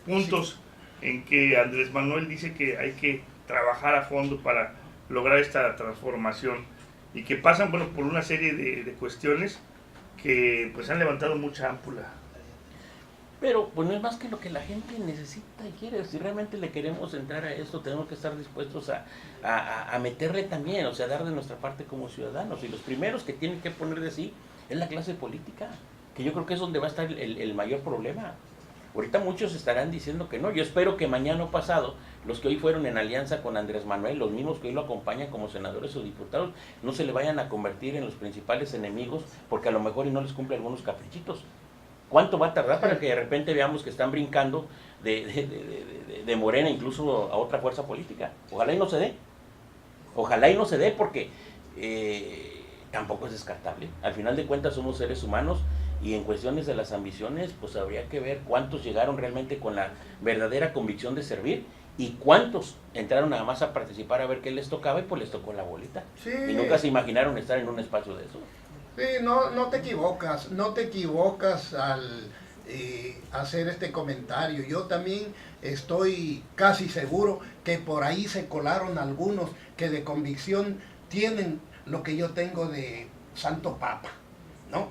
puntos en que Andrés Manuel dice que hay que trabajar a fondo para lograr esta transformación y que pasan, bueno, por una serie de cuestiones que pues han levantado mucha ámpula. Pero pues no es más que lo que la gente necesita y quiere. Si realmente le queremos entrar a esto, tenemos que estar dispuestos a meterle también, o sea, dar de nuestra parte como ciudadanos. Y los primeros que tienen que poner de sí es la clase política, que yo creo que es donde va a estar el mayor problema. Ahorita muchos estarán diciendo que no. Yo espero que mañana o pasado, los que hoy fueron en alianza con Andrés Manuel, los mismos que hoy lo acompañan como senadores o diputados, no se le vayan a convertir en los principales enemigos, porque a lo mejor y no les cumple algunos caprichitos. ¿Cuánto va a tardar para que de repente veamos que están brincando de Morena incluso a otra fuerza política? Ojalá y no se dé. Ojalá y no se dé, porque tampoco es descartable. Al final de cuentas somos seres humanos y en cuestiones de las ambiciones, pues habría que ver cuántos llegaron realmente con la verdadera convicción de servir y cuántos entraron nada más a participar a ver qué les tocaba y pues les tocó la bolita. Sí. Y nunca se imaginaron estar en un espacio de eso. Sí, no te equivocas al hacer este comentario. Yo también estoy casi seguro que por ahí se colaron algunos que de convicción tienen lo que yo tengo de Santo Papa, ¿no?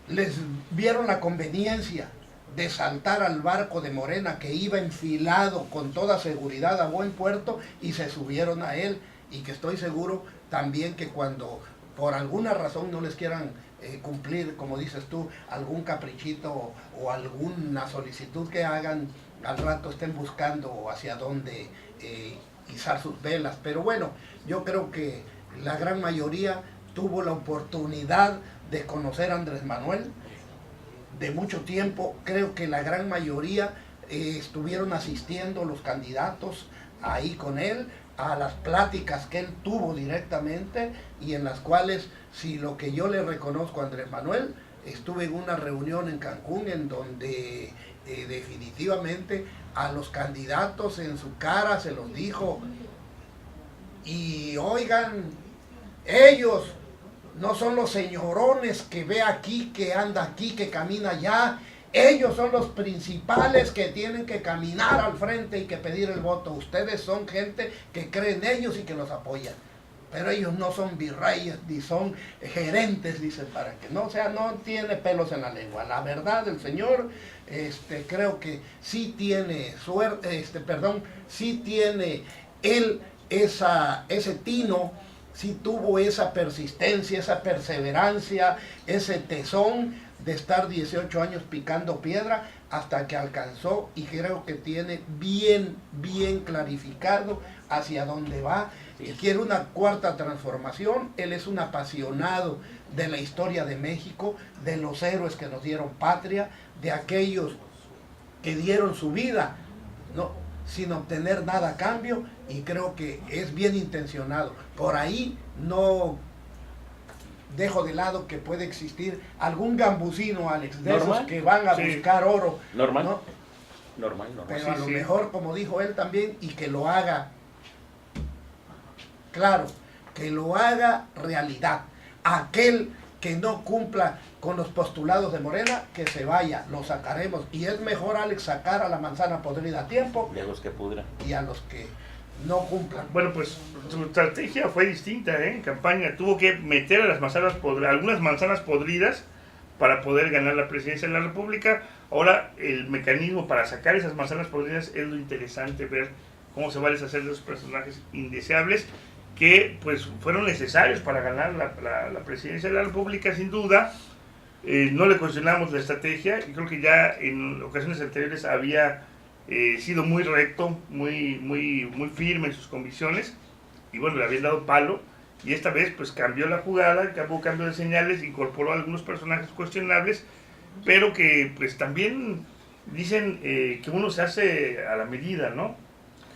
Les vieron la conveniencia de saltar al barco de Morena que iba enfilado con toda seguridad a buen puerto y se subieron a él, y que estoy seguro también que cuando por alguna razón no les quieran cumplir, como dices tú, algún caprichito o alguna solicitud que hagan, al rato estén buscando hacia dónde izar sus velas. Pero bueno, yo creo que la gran mayoría tuvo la oportunidad de conocer a Andrés Manuel de mucho tiempo. Creo que la gran mayoría estuvieron asistiendo los candidatos ahí con él, a las pláticas que él tuvo directamente y en las cuales, si lo que yo le reconozco a Andrés Manuel, estuve en una reunión en Cancún en donde definitivamente a los candidatos en su cara se los dijo, y oigan, ellos no son los señorones que ve aquí, que anda aquí, que camina allá. Ellos son los principales que tienen que caminar al frente y que pedir el voto. Ustedes son gente que cree en ellos y que los apoya. Pero ellos no son virreyes ni son gerentes, dicen, para que no, o sea, no tiene pelos en la lengua. La verdad, el señor, creo que sí tiene suerte, sí tiene él ese tino, sí tuvo esa persistencia, esa perseverancia, ese tesón de estar 18 años picando piedra hasta que alcanzó, y creo que tiene bien clarificado hacia dónde va, y quiere una cuarta transformación. Él es un apasionado de la historia de México, de los héroes que nos dieron patria, de aquellos que dieron su vida, ¿no?, sin obtener nada a cambio, y creo que es bien intencionado. Por ahí no dejo de lado que puede existir algún gambusino, Alex, de esos que van a buscar oro. Normal. ¿No? Normal. Pero a lo mejor, como dijo él también, y que lo haga, claro, que lo haga realidad. Aquel que no cumpla con los postulados de Morena, que se vaya, lo sacaremos. Y es mejor, Alex, sacar a la manzana podrida a tiempo. Y a los que pudran. Y a los que no cumplan. Bueno, pues su estrategia fue distinta, ¿eh? En campaña tuvo que meter a las manzanas algunas manzanas podridas para poder ganar la presidencia de la República. Ahora el mecanismo para sacar esas manzanas podridas es lo interesante, ver cómo se va a deshacer de esos personajes indeseables que pues fueron necesarios para ganar la presidencia de la República, sin duda. No le cuestionamos la estrategia, y creo que ya en ocasiones anteriores había sido muy recto, muy firme en sus convicciones, y bueno, le habían dado palo, y esta vez pues cambió la jugada, cambio de señales, incorporó a algunos personajes cuestionables, pero que pues también dicen que uno se hace a la medida, ¿no?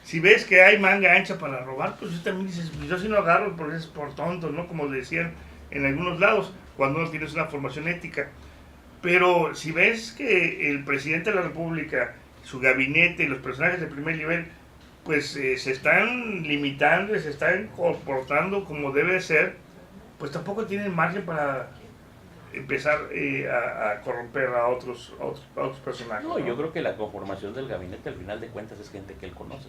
Si ves que hay manga ancha para robar, pues tú también dices, pues yo sí no agarro porque es por tonto, ¿no? Como decían en algunos lados, cuando no tienes una formación ética. Pero si ves que el presidente de la República, su gabinete y los personajes de primer nivel, pues se están limitando y se están comportando como debe ser, pues tampoco tienen margen para empezar a corromper a otros personajes. No, yo creo que la conformación del gabinete al final de cuentas es gente que él conoce.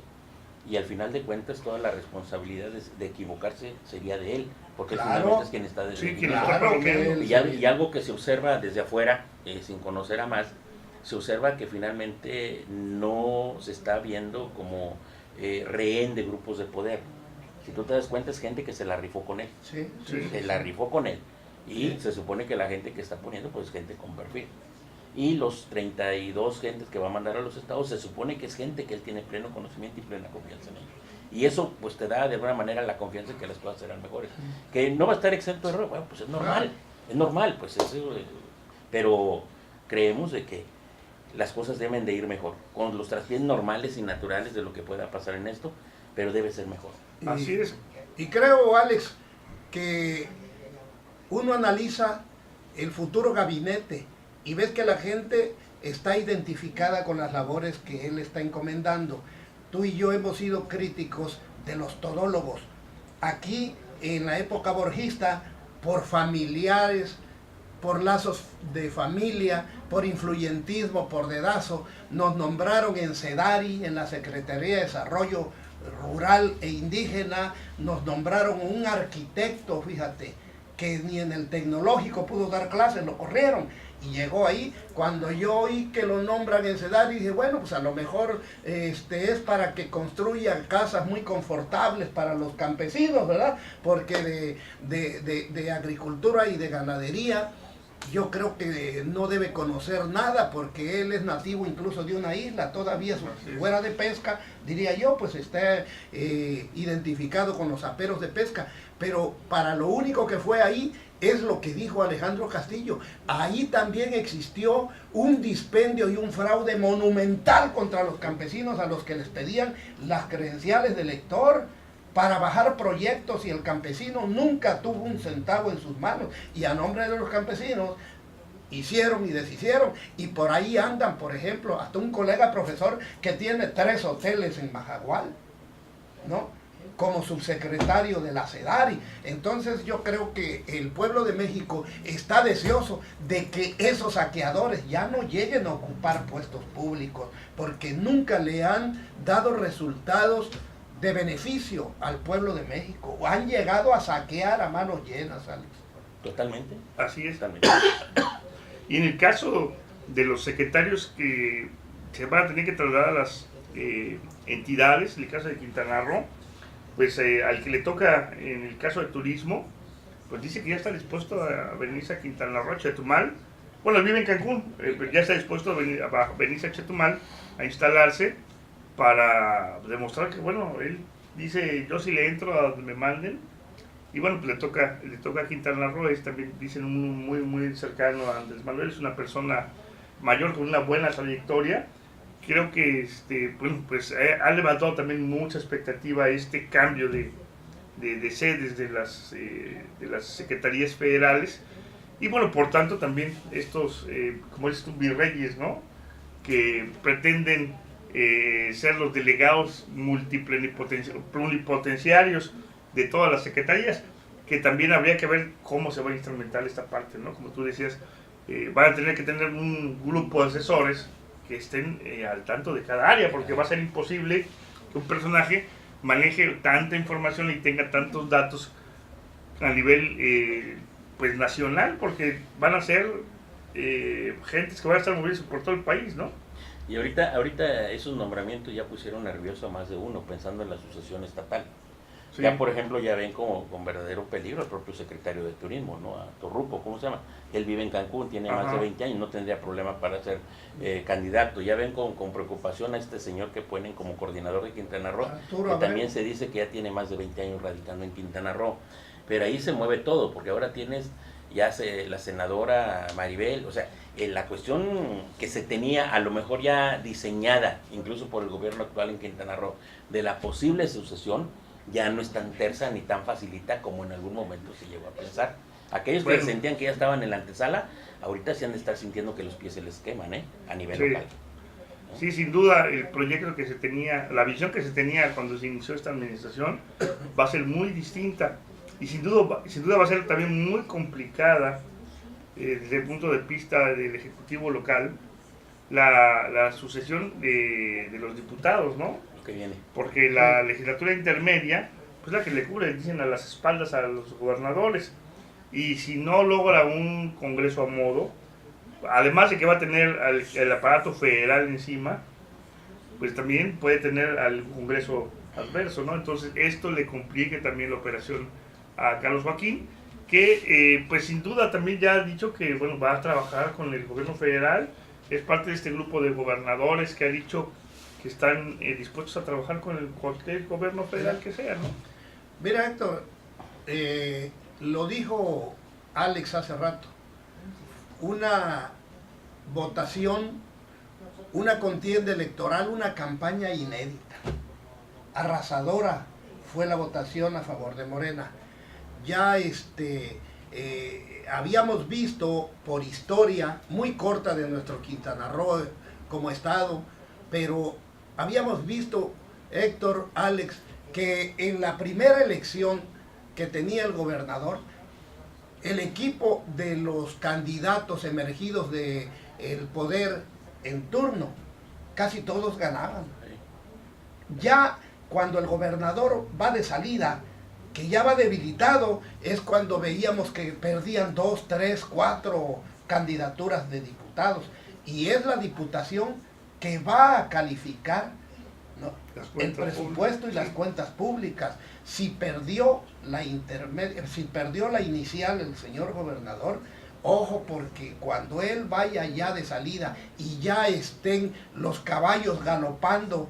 Y al final de cuentas toda la responsabilidad de equivocarse sería de él, porque él finalmente es quien está desde y algo que se observa desde afuera, sin conocer a más, se observa que finalmente no se está viendo como rehén de grupos de poder. Si tú te das cuenta, es gente que se la rifó con él. Se la rifó con él. Y se supone que la gente que está poniendo, pues es gente con perfil. Y los 32 gentes que va a mandar a los estados, se supone que es gente que él tiene pleno conocimiento y plena confianza en ellos. Y eso pues te da de alguna manera la confianza en que las cosas serán mejores. Que no va a estar exento de error, bueno, pues es normal, pues eso, pero creemos de que las cosas deben de ir mejor, con los traspiés normales y naturales de lo que pueda pasar en esto, pero debe ser mejor. Así es. Y creo, Alex, que uno analiza el futuro gabinete y ves que la gente está identificada con las labores que él está encomendando. Tú y yo hemos sido críticos de los todólogos. Aquí, en la época borgista, por familiares, por lazos de familia, por influyentismo, por dedazo, nos nombraron en SEDARI, en la Secretaría de Desarrollo Rural e Indígena, nos nombraron un arquitecto, fíjate, que ni en el tecnológico pudo dar clases, lo corrieron. Y llegó ahí, cuando yo oí que lo nombran en SEDARI, dije, bueno, pues a lo mejor es para que construyan casas muy confortables para los campesinos, ¿verdad? Porque de agricultura y de ganadería, yo creo que no debe conocer nada, porque él es nativo incluso de una isla, todavía fuera de pesca, diría yo, pues está identificado con los aperos de pesca, pero para lo único que fue ahí es lo que dijo Alejandro Castillo. Ahí también existió un dispendio y un fraude monumental contra los campesinos, a los que les pedían las credenciales de lector para bajar proyectos, y el campesino nunca tuvo un centavo en sus manos, y a nombre de los campesinos hicieron y deshicieron, y por ahí andan, por ejemplo, hasta un colega profesor que tiene 3 hoteles en Majagual, ¿no?, como subsecretario de la SEDARI. Entonces yo creo que el pueblo de México está deseoso de que esos saqueadores ya no lleguen a ocupar puestos públicos, porque nunca le han dado resultados de beneficio al pueblo de México, o han llegado a saquear a manos llenas, Alex. Totalmente. Así es. También. Y en el caso de los secretarios que se van a tener que trasladar a las entidades, en el caso de Quintana Roo, pues al que le toca en el caso de turismo, pues dice que ya está dispuesto a venirse a Quintana Roo, a Chetumal, bueno, él vive en Cancún, ya está dispuesto a venirse a Chetumal a instalarse para demostrar que, bueno, él dice, yo sí le entro a donde me manden. Y bueno, pues le toca a Quintana Roo, es también dicen muy, muy cercano a Andrés Manuel, es una persona mayor con una buena trayectoria. Creo que bueno, pues ha levantado también mucha expectativa este cambio de sedes de las secretarías federales. Y bueno, por tanto también estos, como estos virreyes, ¿no? Que pretenden ser los delegados pluripotenciarios de todas las secretarías, que también habría que ver cómo se va a instrumentar esta parte, ¿no? Como tú decías, van a tener que tener un grupo de asesores que estén al tanto de cada área, porque va a ser imposible que un personaje maneje tanta información y tenga tantos datos a nivel pues nacional, porque van a ser gentes que van a estar moviéndose por todo el país, ¿no? Y ahorita esos nombramientos ya pusieron nervioso a más de uno, pensando en la sucesión estatal. Sí. Ya, por ejemplo, ya ven como con verdadero peligro al propio secretario de Turismo, ¿no? A Torruco, ¿cómo se llama? Él vive en Cancún, tiene más de 20 años, no tendría problema para ser candidato. Ya ven con preocupación a este señor que ponen como coordinador de Quintana Roo, que también se dice que ya tiene más de 20 años radicando en Quintana Roo. Pero ahí se mueve todo, porque ahora tienes la senadora Maribel, o sea, la cuestión que se tenía a lo mejor ya diseñada, incluso por el gobierno actual en Quintana Roo, de la posible sucesión, ya no es tan tersa ni tan facilita como en algún momento se llegó a pensar. Aquellos que sentían que ya estaban en la antesala, ahorita se han de estar sintiendo que los pies se les queman, a nivel local. ¿No? Sí, sin duda, el proyecto que se tenía, la visión que se tenía cuando se inició esta administración va a ser muy distinta y sin duda va a ser también muy complicada desde el punto de vista del Ejecutivo local la sucesión de los diputados, ¿no? Que viene. Porque la legislatura intermedia, pues la que le cubre, dicen, a las espaldas a los gobernadores. Y si no logra un congreso a modo, además de que va a tener el aparato federal encima, pues también puede tener al congreso adverso, ¿no? Entonces esto le complica también la operación a Carlos Joaquín, que pues sin duda también ya ha dicho que, bueno, va a trabajar con el gobierno federal, es parte de este grupo de gobernadores que ha dicho que están dispuestos a trabajar con cualquier gobierno federal que sea, ¿no? Mira, Héctor, lo dijo Alex hace rato, una votación, una contienda electoral, una campaña inédita, arrasadora fue la votación a favor de Morena. Ya habíamos visto por historia muy corta de nuestro Quintana Roo como estado, pero habíamos visto, Héctor, Alex, que en la primera elección que tenía el gobernador, el equipo de los candidatos emergidos del poder en turno, casi todos ganaban. Ya cuando el gobernador va de salida, que ya va debilitado, es cuando veíamos que perdían 2, 3, 4 candidaturas de diputados. Y es la diputación que va a calificar, ¿no?, el presupuesto públicas y las cuentas públicas. Si perdió la inicial el señor gobernador, ojo, porque cuando él vaya ya de salida y ya estén los caballos galopando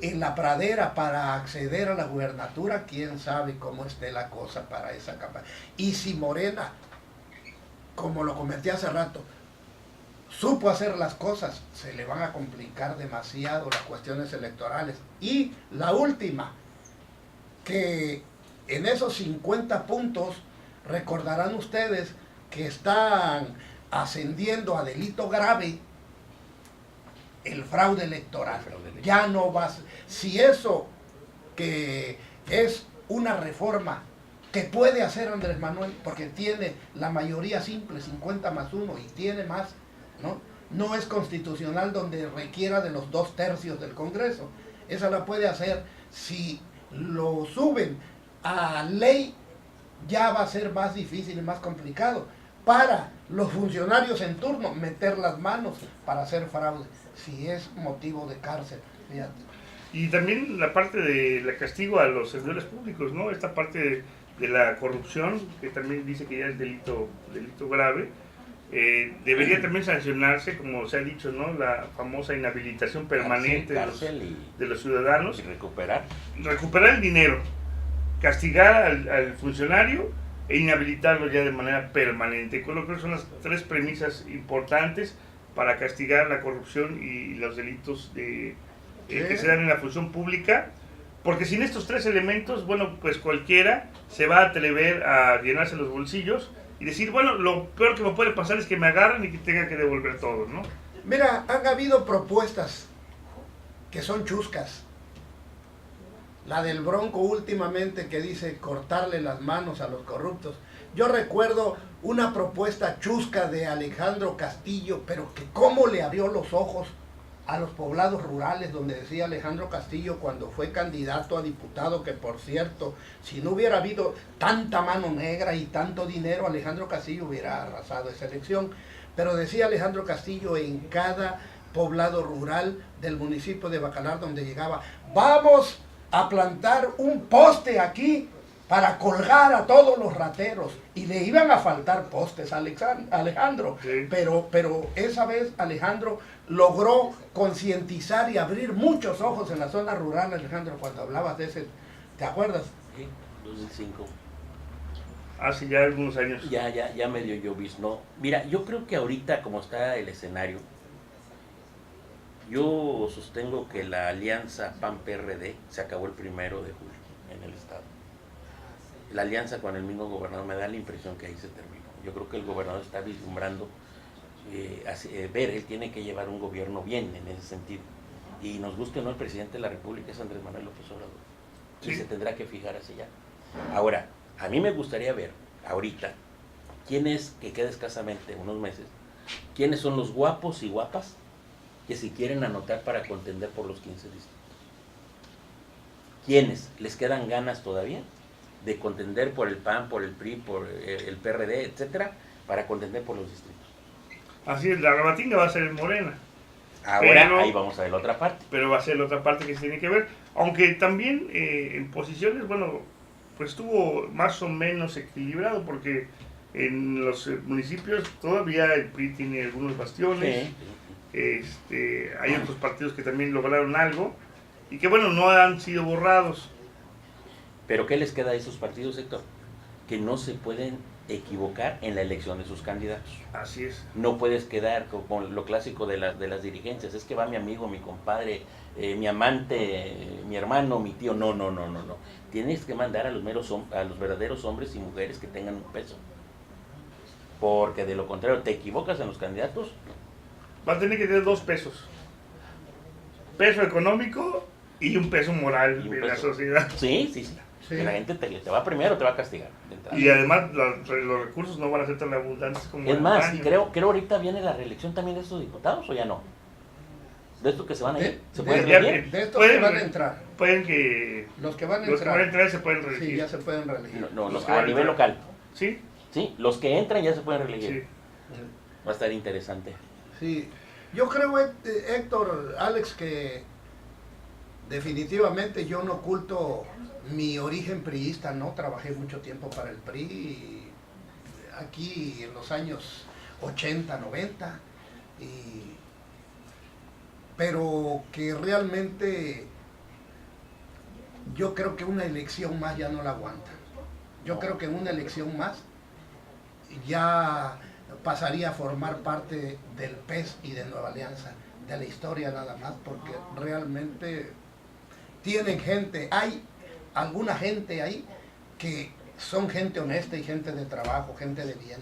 en la pradera para acceder a la gubernatura, quién sabe cómo esté la cosa para esa campaña. Y si Morena, como lo comenté hace rato, supo hacer las cosas, se le van a complicar demasiado las cuestiones electorales. Y la última, que en esos 50 puntos, recordarán ustedes que están ascendiendo a delito grave el fraude electoral. Ya no va a ser, si eso que es una reforma que puede hacer Andrés Manuel, porque tiene la mayoría simple, 50 más 1, y tiene más, no es constitucional donde requiera de los 2/3 del Congreso. Esa la puede hacer. Si lo suben a ley, ya va a ser más difícil y más complicado para los funcionarios en turno meter las manos para hacer fraude, si es motivo de cárcel. Fíjate. Y también la parte del castigo a los servidores públicos, ¿no? Esta parte de la corrupción, que también dice que ya es delito grave, Debería también sancionarse, como se ha dicho, ¿no? La famosa inhabilitación permanente de los ciudadanos. Y recuperar El dinero, castigar al funcionario e inhabilitarlo ya de manera permanente. Creo que son las tres premisas importantes para castigar la corrupción y los delitos que se dan en la función pública. Porque sin estos tres elementos, bueno, pues cualquiera se va a atrever a llenarse los bolsillos y decir, bueno, lo peor que me puede pasar es que me agarren y que tenga que devolver todo, ¿no? Mira, han habido propuestas que son chuscas. La del Bronco últimamente que dice cortarle las manos a los corruptos. Yo recuerdo una propuesta chusca de Alejandro Castillo, pero que cómo le abrió los ojos a los poblados rurales, donde decía Alejandro Castillo cuando fue candidato a diputado, que por cierto, si no hubiera habido tanta mano negra y tanto dinero, Alejandro Castillo hubiera arrasado esa elección. Pero decía Alejandro Castillo en cada poblado rural del municipio de Bacalar donde llegaba, vamos a plantar un poste aquí para colgar a todos los rateros, y le iban a faltar postes a Alejandro, sí. pero esa vez Alejandro logró concientizar y abrir muchos ojos en la zona rural. Alejandro, cuando hablabas de ese, ¿te acuerdas? Sí, 2005. Hace ya algunos años. Ya medio lloviznó. Mira, yo creo que ahorita como está el escenario, yo sostengo que la alianza PAN-PRD se acabó el 1 de julio en el estado. La alianza con el mismo gobernador me da la impresión que ahí se terminó. Yo creo que el gobernador está vislumbrando, él tiene que llevar un gobierno bien en ese sentido. Y nos guste o no, el presidente de la República es Andrés Manuel López Obrador. Sí. Y se tendrá que fijar hacia allá. Ahora, a mí me gustaría ver ahorita quiénes, que queda escasamente unos meses, quiénes son los guapos y guapas que si quieren anotar para contender por los 15 distritos. ¿Quiénes les quedan ganas todavía de contender por el PAN, por el PRI, por el PRD, etcétera, para contender por los distritos? Así es, la rebatinga va a ser en Morena. Ahora ahí vamos a ver la otra parte. Pero va a ser la otra parte que se tiene que ver. Aunque también en posiciones, bueno, pues estuvo más o menos equilibrado, porque en los municipios todavía el PRI tiene algunos bastiones. Sí. Hay otros partidos que también lograron algo y que, bueno, no han sido borrados. ¿Pero qué les queda a esos partidos, Héctor? Que no se pueden equivocar en la elección de sus candidatos. Así es. No puedes quedar con lo clásico de las dirigencias. Es que va mi amigo, mi compadre, mi amante, mi hermano, mi tío. No. Tienes que mandar a los verdaderos hombres y mujeres que tengan un peso. Porque de lo contrario, te equivocas en los candidatos. Va a tener que tener dos pesos. Peso económico y un peso moral en la sociedad. Sí. Que la gente te va primero, te va a castigar. Y además los recursos no van a ser tan abundantes como es más, creo ahorita viene la reelección también de estos diputados, ¿o ya no? ¿De estos que se van a ir? ¿Se pueden reelegir? De estos que van a entrar. Pueden que... Los que van a entrar se pueden reelegir. Sí, ya se pueden reelegir. No, a nivel local. ¿Sí? Sí, los que entran ya se pueden reelegir. Sí. Va a estar interesante. Sí. Yo creo, Héctor, Alex, que definitivamente yo no oculto mi origen priista, ¿no? Trabajé mucho tiempo para el PRI, aquí en los años 80, 90, pero que realmente yo creo que una elección más ya no la aguanta. Yo creo que en una elección más ya pasaría a formar parte del PES y de Nueva Alianza, de la historia nada más, porque realmente tienen gente, hay alguna gente ahí que son gente honesta y gente de trabajo, gente de bien,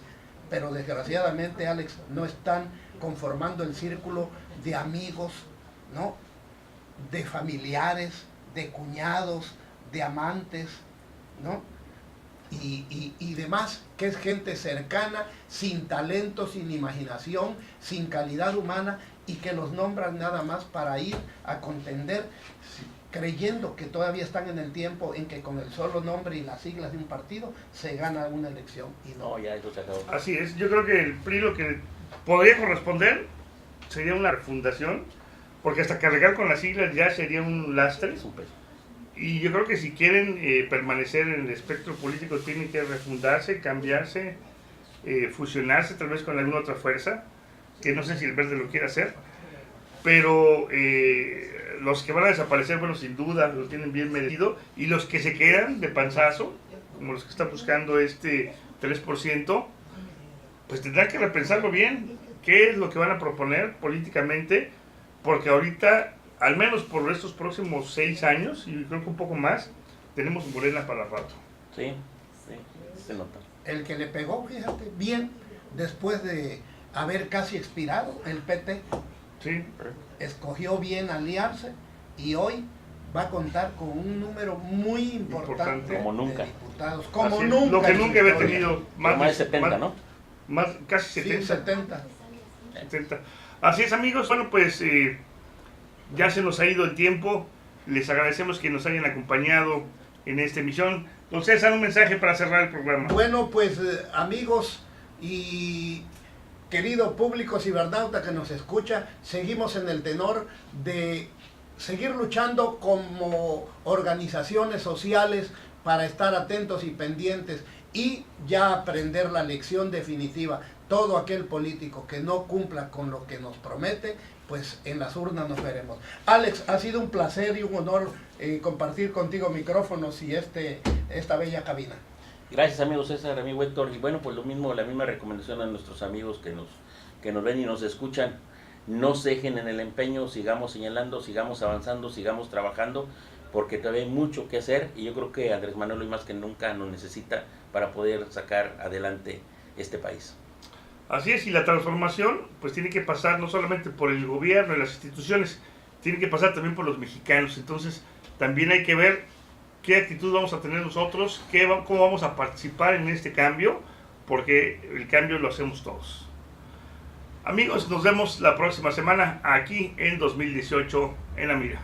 pero desgraciadamente, Alex, no están conformando el círculo de amigos, ¿no? De familiares, de cuñados, de amantes, ¿no? Y demás, que es gente cercana, sin talento, sin imaginación, sin calidad humana, y que los nombran nada más para ir a contender, creyendo que todavía están en el tiempo en que con el solo nombre y las siglas de un partido se gana una elección. Y no, ya eso se acabó. Así es, yo creo que el PRI lo que podría corresponder sería una refundación, porque hasta cargar con las siglas ya sería un lastre. Es un peso. Y yo creo que si quieren permanecer en el espectro político tienen que refundarse, cambiarse fusionarse tal vez con alguna otra fuerza, que no sé si el Verde lo quiere hacer, pero los que van a desaparecer, bueno, sin duda, lo tienen bien merecido, y los que se quedan de panzazo, como los que están buscando este 3%, pues tendrán que repensarlo bien, qué es lo que van a proponer políticamente, porque ahorita, al menos por estos próximos 6 años, y creo que un poco más, tenemos Morena para rato. Sí, sí, se nota. El que le pegó, fíjate, bien, después de haber casi expirado el PT, Sí, escogió bien aliarse y hoy va a contar con un número muy importante como nunca. de diputados, como así es, nunca. lo que en su nunca había historia. tenido, Más de 70, ¿no? Casi Sí, 70. 70. 70. Así es, amigos, bueno, pues ya se nos ha ido el tiempo, les agradecemos que nos hayan acompañado en esta emisión. Don César, un mensaje para cerrar el programa. Bueno, pues amigos y querido público cibernauta que nos escucha, seguimos en el tenor de seguir luchando como organizaciones sociales para estar atentos y pendientes y ya aprender la lección definitiva. Todo aquel político que no cumpla con lo que nos promete, pues en las urnas nos veremos. Alex, ha sido un placer y un honor compartir contigo micrófonos y esta bella cabina. Gracias, amigo César, amigo Héctor. Y bueno, pues lo mismo, la misma recomendación a nuestros amigos que nos ven y nos escuchan. No se dejen en el empeño, sigamos señalando, sigamos avanzando, sigamos trabajando, porque todavía hay mucho que hacer y yo creo que Andrés Manuel hoy más que nunca nos necesita para poder sacar adelante este país. Así es, y la transformación pues tiene que pasar no solamente por el gobierno y las instituciones, tiene que pasar también por los mexicanos. Entonces también hay que ver qué actitud vamos a tener nosotros, cómo vamos a participar en este cambio, porque el cambio lo hacemos todos. Amigos, nos vemos la próxima semana aquí en 2018 en La Mira.